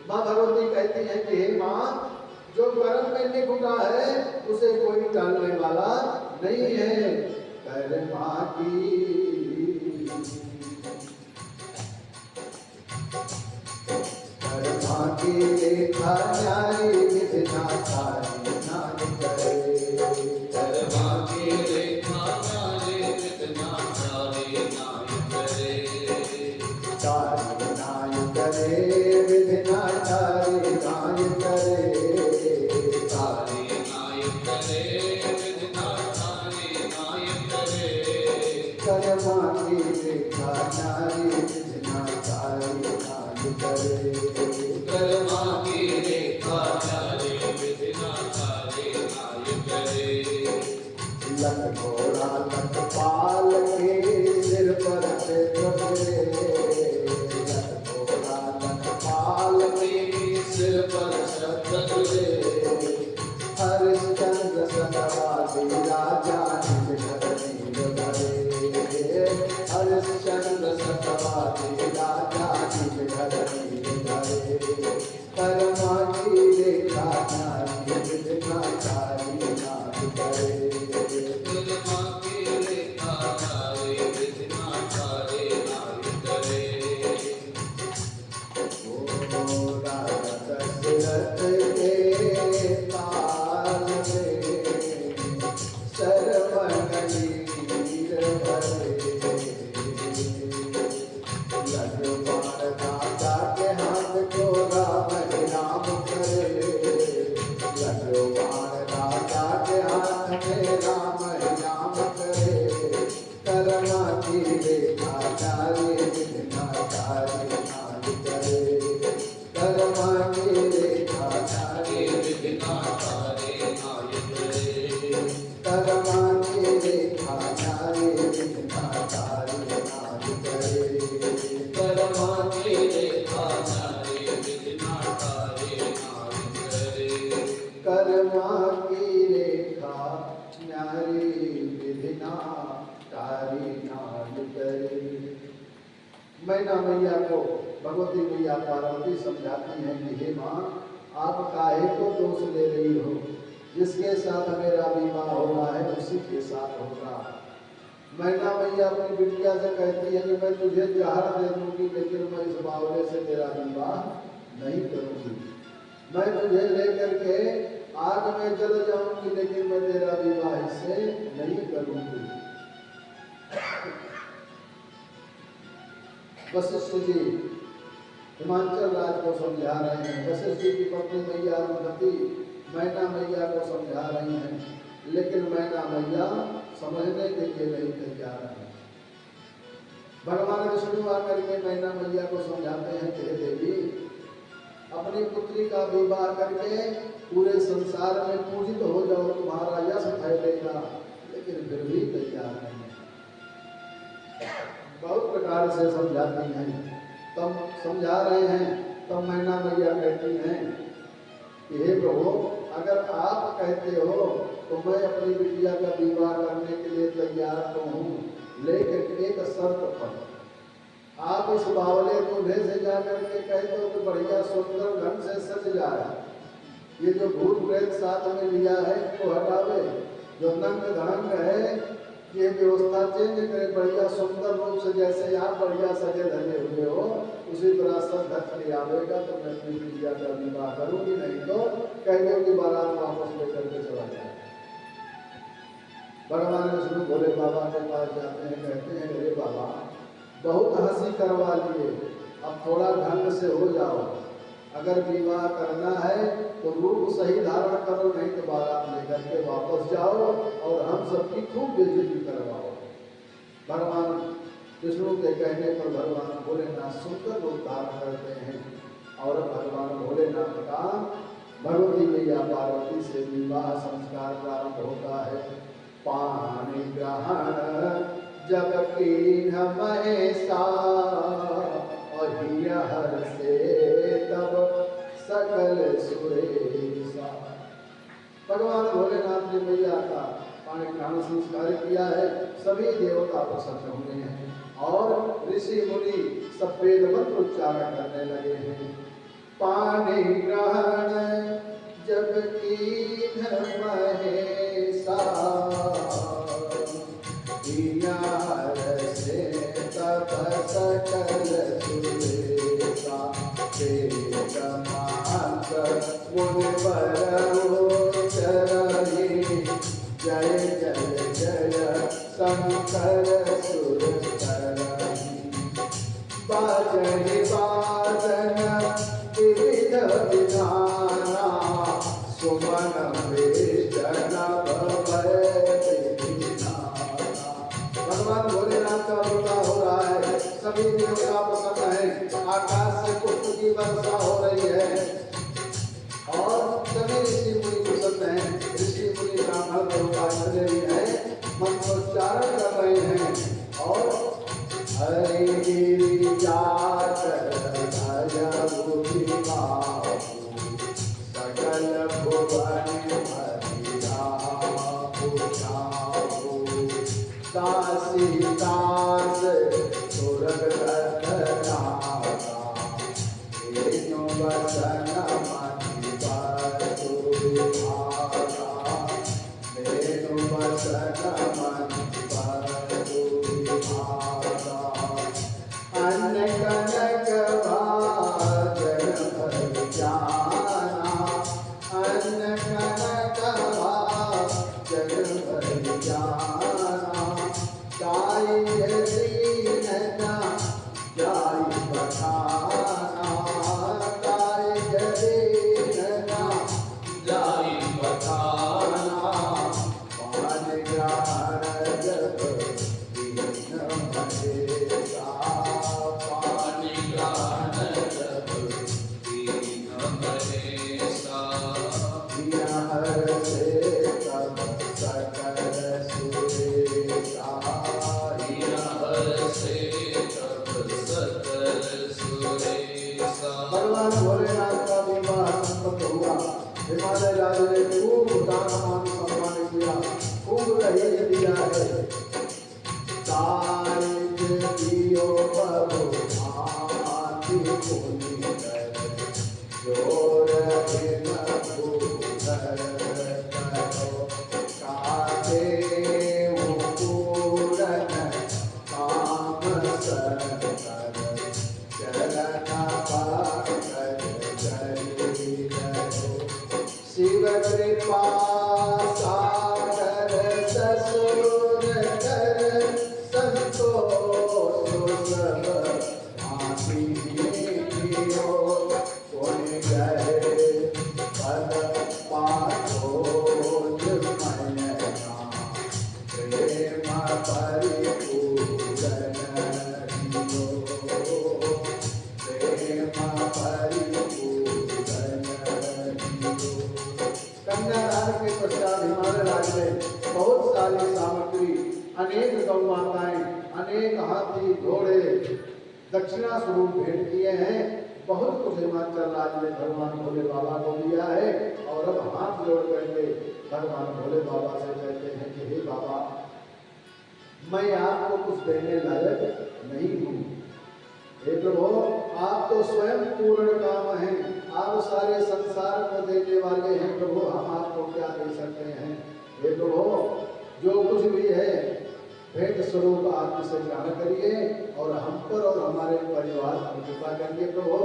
माँ भगवती कहती है कि हे माँ, जो कर्म में लिख उठा है उसे कोई टालने वाला नहीं है। कर्मा की रेखा न्यारी, विधि नाकारी नाग करे। कर्मा की रेखा न्यारी, विधि नाकारी नाग करे। कारी नाग करे, विधि नाकारी नाग करे। कारी नाग करे, विधि नाकारी नाग करे। कर्मा की रेखा न्यारी, विधि नाकारी नाग करे। कर्मा की रेखा न्यारी, विधि नाकारी नाग करे। लख घोड़ा लख पाल के सिर पर चढ़े, लख घोड़ा लख पाल के सिर पर छत्र ले। हरिश्चंद्र सतवादी राजा निज घर नीर भरे। हरिश्चंद्र सतवादी राजा निज घर नीर भरे। कर्मा की रेखा न्यारी, विधि नाकारी नाग करे। कर्मा की रेखा न्यारी, विधि नाकारी नाग करे। ओ राजा दशरथ के काल में, सरवण नीर भरे। लक्ष्मण दाता के हाथ को राम ही राम करे। लक्ष्मण दाता के हाथ में राम ही राम करे। कर्मा की रेखा न्यारी, विधि नाकारी नाग करे। कर्मा की रेखा न्यारी, विधि नाकारी नाग करे। कर्मा की रेखा न्यारी, विधि नाकारी नाग करे। कर्मा की रेखा न्यारी, विधि नाकारी नाग करे। कर्मा की रेखा न्यारी, विधि नाकारी नाग करे। मैना मैया को भगवती मैया पार्वती समझाती हैं कि हे माँ, आप काहे को दोष ले रही हो? जिसके साथ मेरा विवाह होना है उसी के साथ होगा। मैना मैया अपनी बिटिया से कहती है कि मैं तुझे जहर दे दूंगी, लेकिन मैं इस बावले से तेरा विवाह नहीं करूंगी। मैं तुझे लेकर के आग में जल जाऊंगी, लेकिन मैं तेरा विवाह इससे नहीं करूंगी। वशिष्ठ जी हिमाचल राज को समझा रहे हैं। वशिष्ठ जी की पत्नी मैया अरुंधति मैना मैया को समझा रही हैं, लेकिन मैना मैया समझने के लिए नहीं तैयार है। भगवान विष्णु आकर के मैना मैया को समझाते हैं कि देवी, अपनी पुत्री का विवाह करके पूरे संसार में पूजित हो जाओ, तुम्हारा यश फैलेगा, लेकिन फिर भी तैयार बहुत प्रकार से समझाती हैं। तब समझा रहे हैं, तब मैना मैया कहती हैं कि हे प्रभु, अगर आप कहते हो तो मैं अपनी बिटिया का विवाह करने के लिए तैयार तो हूँ, लेकिन एक शर्त पर। आप इस बावले दूल्हे से जाकर के कहते हो कि बढ़िया सुंदर ढंग से सज जाए, ये जो भूत प्रेत साथ में लिया है तो हटावे, जो नंग धड़ंग है ये व्यवस्था चेंज करे, बढ़िया सुंदर रूप से जैसे आप बढ़िया सजे धजे हुए हो उसी तरह सज धज के आवेगा तो मैं अपनी बिटिया का विवाह करूंगी, नहीं तो कहेंगे कि बारात वापस लेकर के चला जाए। भगवान विष्णु भोले बाबा के पास जाते हैं, कहते हैं अरे बाबा बहुत हंसी करवा लिए, अब थोड़ा ढंग से हो जाओ, अगर विवाह करना है तो रूप सही धारण करो, नहीं तो बारात लेकर के वापस जाओ और हम सबकी खूब बेइज्जती करवाओ। भगवान विष्णु के कहने पर भगवान भोलेनाथ सुंदर रूप धारण करते हैं और भगवान भोलेनाथ का भगवती मैया पार्वती से विवाह संस्कार प्रारंभ होता है। पाणि ग्रहण जब कीन महेशा हर से तब सकल सुरेशा। भगवान भोलेनाथ ने मैया का पाणी ग्रहण संस्कार किया है, सभी देवता प्रसन्न हुए हैं और ऋषि मुनि सब वेद मंत्र उच्चारण करने लगे हैं। पाणी ग्रहण जब कीन महेशा से तब सकल सुरेशा। जय जय जय शंकर सुर बाजहि बाजन विविध विधाना सुमन वेदन भगवान भोलेनाथ का विवाह हो रहा है, सभी देवता प्रसन्न है, आकाश से पुष्प की वर्षा हो रही है और सभी ऋषि मुनि प्रसन्न हैं। ऋषि मुनि ब्राह्मण देवता चले भी हैं, मंत्रोच्चारण कर रहे हैं और हरि गिरि जाकर सकल भुवन दासी दास सुरग धरनाता नो वसन मति बसुभागा नो वसन मति बसुभागा अन्न कनक भाजन भर जाना अन्न कनक भाजन भर जाना जाई दीनता जाई बखाना जाई दीनता जाई बखाना पान ग्रहण जब दीन महेशा पाणि ग्रहण जब दीन महेशा। हर से तब सकल सुरेशा। हर से तब सकल सुरेशा। भगवान भोलेनाथ का विवाह संपन्न हुआ। हिमालय राजा ने खूब दान मान सम्मान किया, खूब दहेज दिया है। दारिज दियो प्रभु आति पुनि कर, जोर बिन भूधर करो काटे पूरन काम सर कर, चरण पाकर चली रहो। शिव कृपा सागर ससुर कर, संतोष सब आसी कियो। कोई गए पद पाथोज मैना, प्रेम परिपूरन दियो, प्रेम परिपूरन दियो। कन्यादान के पश्चात हिमालय राज्य में बहुत सारी सामग्री अनेक गौ माताएं, अनेक हाथी घोड़े दक्षिणा स्वरूप भेंट किए हैं। बहुत कुछ हिमाचल राज्य में भगवान भोले बाबा को दिया है। और अब हाथ जोड़ करके भगवान भोले बाबा से कहते हैं कि हे बाबा, मैं आपको कुछ देने लायक नहीं हूँ। हे प्रभु, आप तो स्वयं पूर्ण काम हैं, आप सारे संसार को देने वाले हैं। प्रभु, हम आपको क्या दे सकते हैं? हे प्रभु, जो कुछ भी है भेंट स्वरूप आप इसे ग्रहण करिए और हम पर और हमारे परिवार पर कृपा करिए। प्रभु,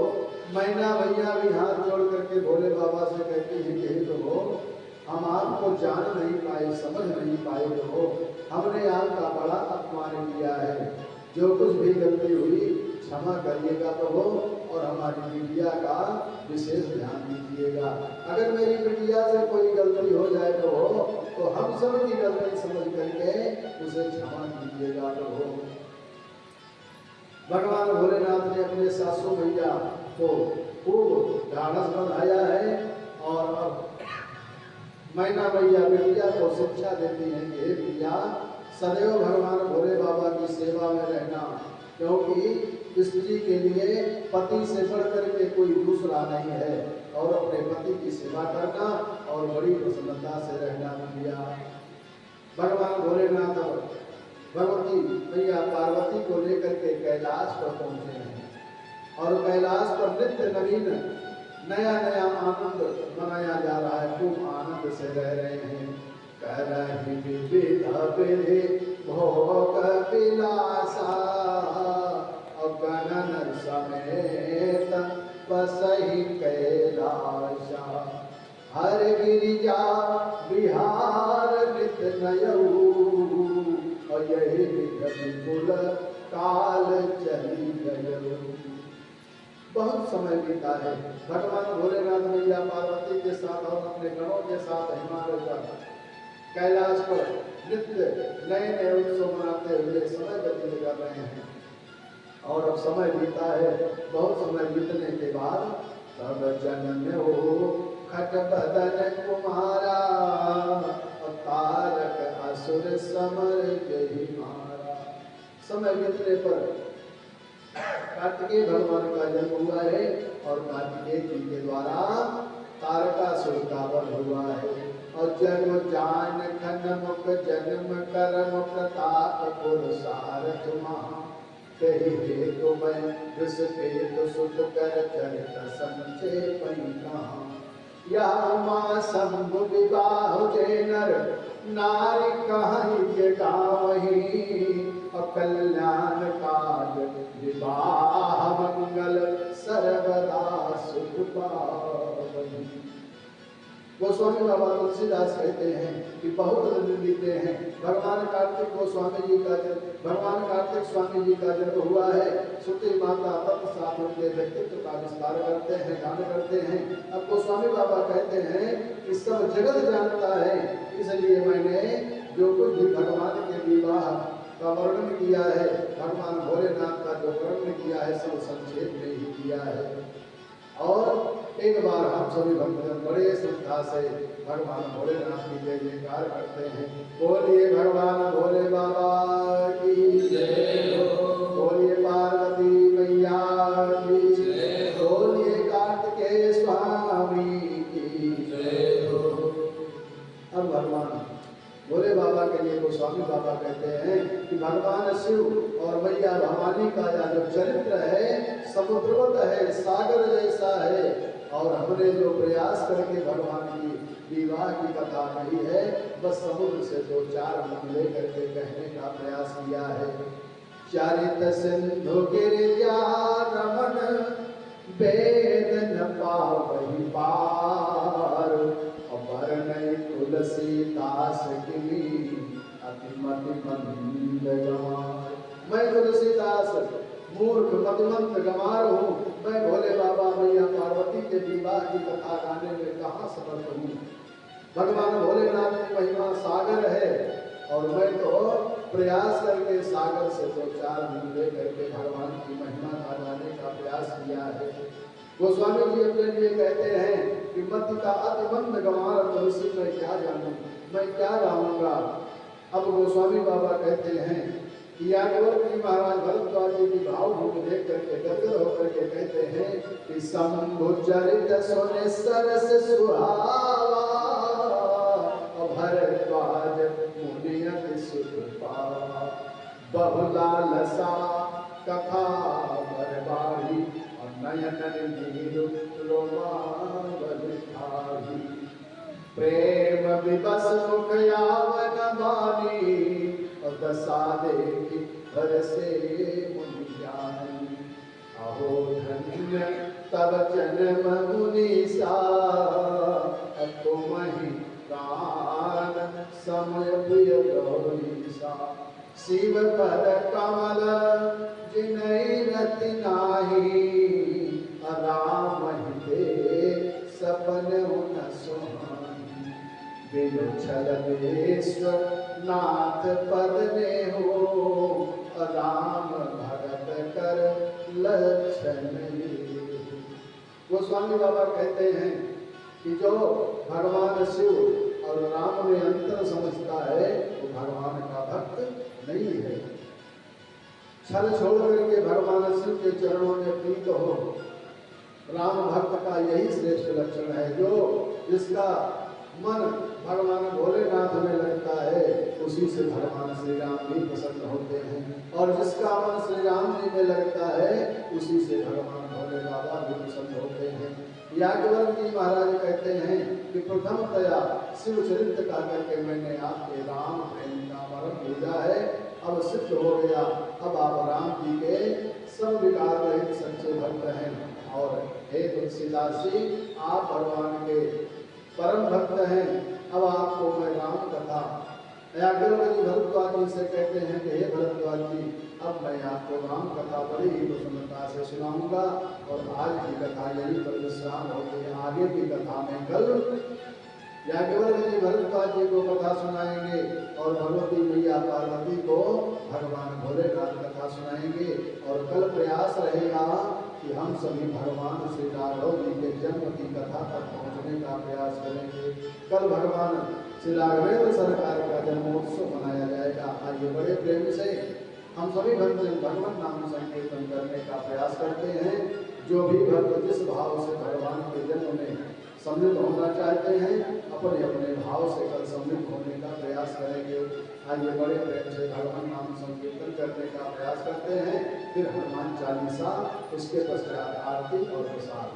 मैना भैया भी हाथ जोड़ करके भोले बाबा से कहती हैं कि हे प्रभु, हम आपको जान नहीं पाए, समझ नहीं पाए। प्रभु, हमने आपका बड़ा अपमान किया है। जो कुछ भी गलती हुई क्षमा करिएगा प्रभु, और हमारी बिटिया का विशेष ध्यान दीजिएगा। अगर मेरी बिटिया से कोई गलती हो जाए प्रभु, तो हम सब की गलती समझ करके उसे क्षमा कीजिएगा प्रभु। भगवान भोलेनाथ ने अपने सासू मैया को खूब ढाढ़स बंधाया है। और अब मैना मैया बिटिया को शिक्षा देती है कि हे बिटिया, सदैव भगवान भोले बाबा की सेवा में रहना, क्योंकि स्त्री के लिए पति से बढ़कर के कोई दूसरा नहीं है। और अपने पति की सेवा करना और बड़ी प्रसन्नता से रहना। बिटिया, भगवान भोलेनाथ भगवती मैया पार्वती को लेकर के कैलाश पर पहुंचे हैं। और कैलाश पर नित्य नवीन नया नया आनंद मनाया जा रहा है। खूब आनंद से रह रहे हैं। करहि विविध विधि भोग विलासा, गणन समेत बसहि कैलाशा। हर गिरिजा विहार नित नयऊ, और यही विपुल काल चली गयऊ। बहुत समय बीता है। भगवान भोलेनाथ मैया पार्वती के साथ और अपने गणों के साथ हिमालय पर कैलाश पर नित्य नए नए उत्सव मनाते हुए समय व्यतीत कर रहे हैं। और अब समय बीता है। बहुत समय बीतने के बाद तब जन्म हो खट बदन कुमारा, तारक असुर समर जहि मारा। समय बीतने पर कार्तिकेय भगवान का जन्म हुआ है। और कार्तिकेय जी के द्वारा तारकासुर का वध हुआ है। और जन्म जान खन मुख जन्म करम प्रताप पुरुषार्थ महा, कही हेतु मैं विषपेतु सुत कर चरित संक्षेपहि कहाँ। या उमा शंभु विवाह जय नर नारी कहीं के गावही, कल्याण काज विवाह मंगल सर्वदा सुख पावही। गोस्वामी बाबा तुलसीदास कहते हैं कि बहुत दिन बीते हैं। भगवान कार्तिक स्वामी जी का जन्म हुआ है। सुती माता तत्व साथ उनके व्यक्तित्व का विस्तार करते हैं, गान करते हैं। अब गोस्वामी बाबा कहते हैं कि सब जगत जानता है, इसलिए मैंने जो कुछ भी भगवान के विवाह का वर्णन किया है, भगवान भोलेनाथ का जो वर्णन किया है, सब संक्षेप में ही किया है। और एक बार हम सभी भक्तजन बड़े श्रद्धा से भगवान भोलेनाथ की जय जयकार करते हैं। बोलिए भगवान भोले बाबा की जय हो, बोलिए पार्वती मैया की जय हो, बोलिए कार्तिकेय स्वामी की जय हो। अब भगवान भोले बाबा के लिए गोस्वामी बाबा कहते हैं कि भगवान शिव और मैया भवानी का यह जो चरित्र है समुद्रवत है, सागर जैसा है। और हमने जो प्रयास करके भगवान की विवाह की कथा कही है, बस समुद्र से दो चार मन लेकर के कहने का प्रयास किया है। चरित सिंधु गिरिजा रमन वेद न पावहि पार, अपर तुलसीदास की अतिमति मंद गंवार। मैं तुलसीदास मूर्ख मतिमंद गंवार हूँ। मैं भोले बाबा मैया पार्वती के विवाह की कथा गाने में कहाँ समर्थ हूँ। भगवान भोलेनाथ की महिमा सागर है और मैं तो प्रयास करके सागर से दो चार दिन ले करके भगवान की महिमा का गाने का प्रयास किया है। गोस्वामी जी अपने लिए कहते हैं कि मति का अतिमंद गंवार तुलसी मैं क्या जानूं, मैं क्या गाऊंगा। अब गोस्वामी बाबा कहते हैं कि याज्ञवल्क्य जी महाराज भरद्वाज जी की भावभूमि देख करके गदगद होकर के कहते हैं कि शंभु चरित सुने सरस सुहावा भरद्वाज मुनि अति सुख पावा बहुला लसा कथा बरबारी और नयन नीरु रोमावली भारी प्रेम विवश मुख यावन बानी और दशा देखी हरसे मुनि ज्ञानी अहो धन्य तब जन्म मुनीसा तुमहि प्राण समय प्रिय गौरीसा शिव पद कमल जिनहि रति नाही राम दे सपन न सुहानी बिनु छलनेश्वर नाथ पद ने हो राम भगत कर लक्षण गोस्वामी बाबा कहते हैं कि जो भगवान शिव और राम में अंतर समझता है वो भगवान का भक्त नहीं है। छल छोड़ करके भगवान शिव के चरणों में प्रीत हो, राम भक्त का यही श्रेष्ठ लक्षण है। जो जिसका मन भगवान भोलेनाथ में लगता है उसी से भगवान श्री राम भी प्रसन्न होते हैं, और जिसका मन श्री राम जी में लगता है उसी से भगवान भोले बाबा भी प्रसन्न होते हैं। याज्ञवल्क्य जी महाराज कहते हैं कि प्रथमतया शिव चरित्र का करके मैंने आपके राम प्रेम का वर्णन भेजा है, अब सिद्ध हो गया। अब आप राम जी के सब विकार रहित सच्चे भक्त हैं, और हे तुलसीदास जी आप भगवान के परम भक्त हैं। अब आपको मैं राम कथा याज्ञवल्क्य जी भरद्वाज जी से कहते हैं कि हे भरद्वाज जी अब मैं आपको राम कथा बड़ी ही प्रसन्नता से सुनाऊंगा, और आज की कथा यही पर विश्राम होती है। आगे की कथा में कल याज्ञवल्क्य जी भरद्वाज जी को कथा सुनाएंगे, और भगवती मैया पार्वती को भगवान भोलेनाथ कथा सुनाएंगे। और कल प्रयास रहेगा कि हम सभी भगवान श्री राघव जी के जन्म की कथा तक पहुँचने का प्रयास करेंगे। कल भगवान श्री राघवेंद्र सरकार का जन्मोत्सव मनाया जाएगा। आइए बड़े प्रेम से हम सभी भक्तजन भगवान नाम संकीर्तन करने का प्रयास करते हैं। जो भी भक्त जिस भाव से भगवान के जन्म में सम्मिलित होना चाहते हैं अपने अपने भाव से कल सम्मिलित होने का प्रयास करेंगे। आइए बड़े प्रेम से भगवान नाम संकीर्तन करने का प्रयास करते हैं, फिर हनुमान चालीसा, उसके पश्चात आरती और प्रसाद।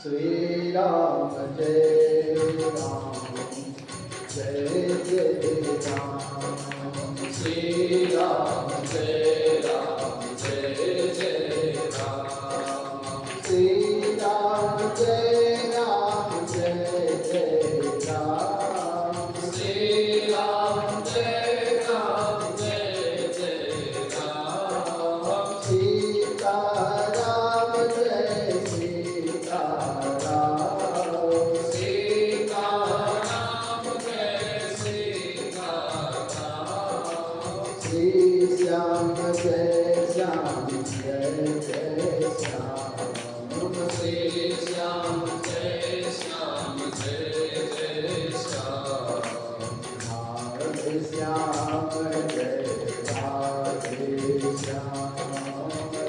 श्री राम जय राम जय जय राम, श्री राम जय राम जय जय राम, श्री राम जय राम जय जय राम, श्री राम जय राम जय जय राम, सीता राम जय सीता राम, सीता राम जय सीता राम, श्री श्याम जय श्याम जय जय श्याम, श्री श्याम जय श्याम जय जय श्याम, राधे श्याम जय राधे श्याम,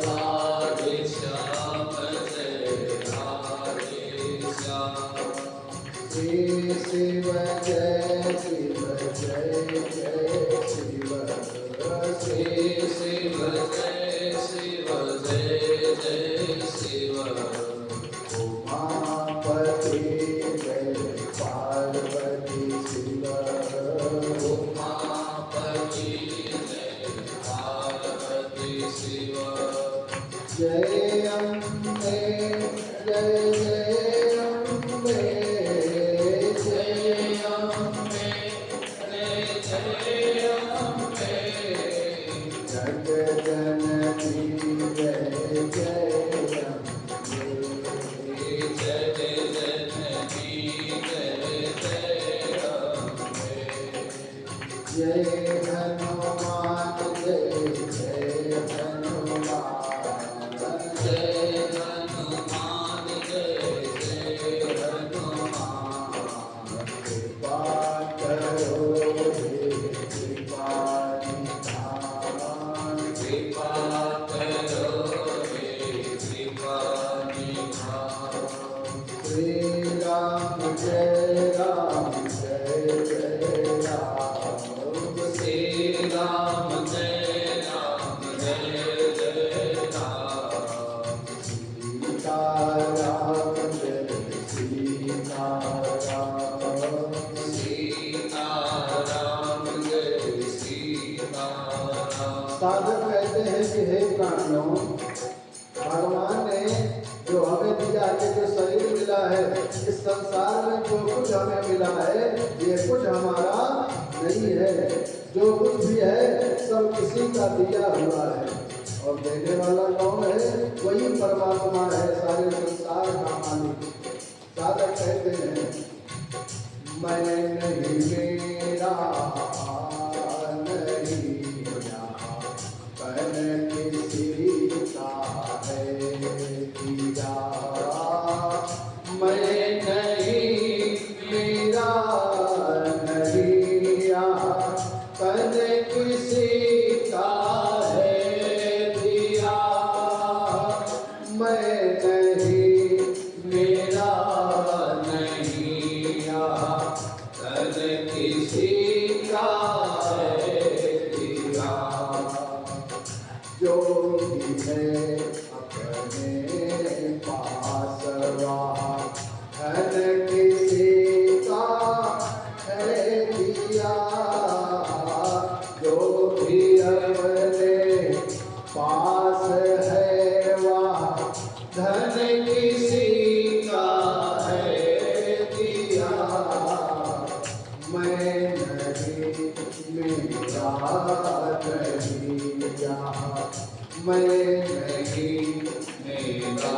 राधे श्याम जय राधे श्याम, श्री शिव जय शिव जय जय शिव, श्री शिव जय शिव जय जय शिव, उमापति जय पार्वती शिव, उमापति जय पार्वती शिव, जय अम्बे जय जय अम्बे जय अम्बे जय अम्बे, जगजननी जय जय अम्बे, जय जननी जय जय अम्बे, जय हनुमान जय जय हनुमान, जय हनुमान जय जय हनुमान, कृपा करो साधक कहते हैं कि हे प्राणियों, भगवान ने जो हमें दिया, ये जो शरीर मिला है, इस संसार में जो कुछ हमें मिला है, ये कुछ हमारा नहीं है। जो कुछ भी है सब किसी का दिया हुआ है, और देने वाला कौन है? वही परमात्मा है, सारे संसार का मालिक। साधक कहते हैं मैं नहीं मेरा नहीं यहाँ, तन किसी का है दिया। मैं नहीं मेरा नहीं यहाँ, तन किसी का है दिया। मैं नहीं मेरा नहीं यहाँ, तन किसी का है दिया। जो भी है अपने पास वहाँ, धन किसी का है दिया। जो भी अपने पास है वहाँ, धन किसी का है दिया। मैं नहीं मेरा नहीं यहाँ, मैं नहीं मेरा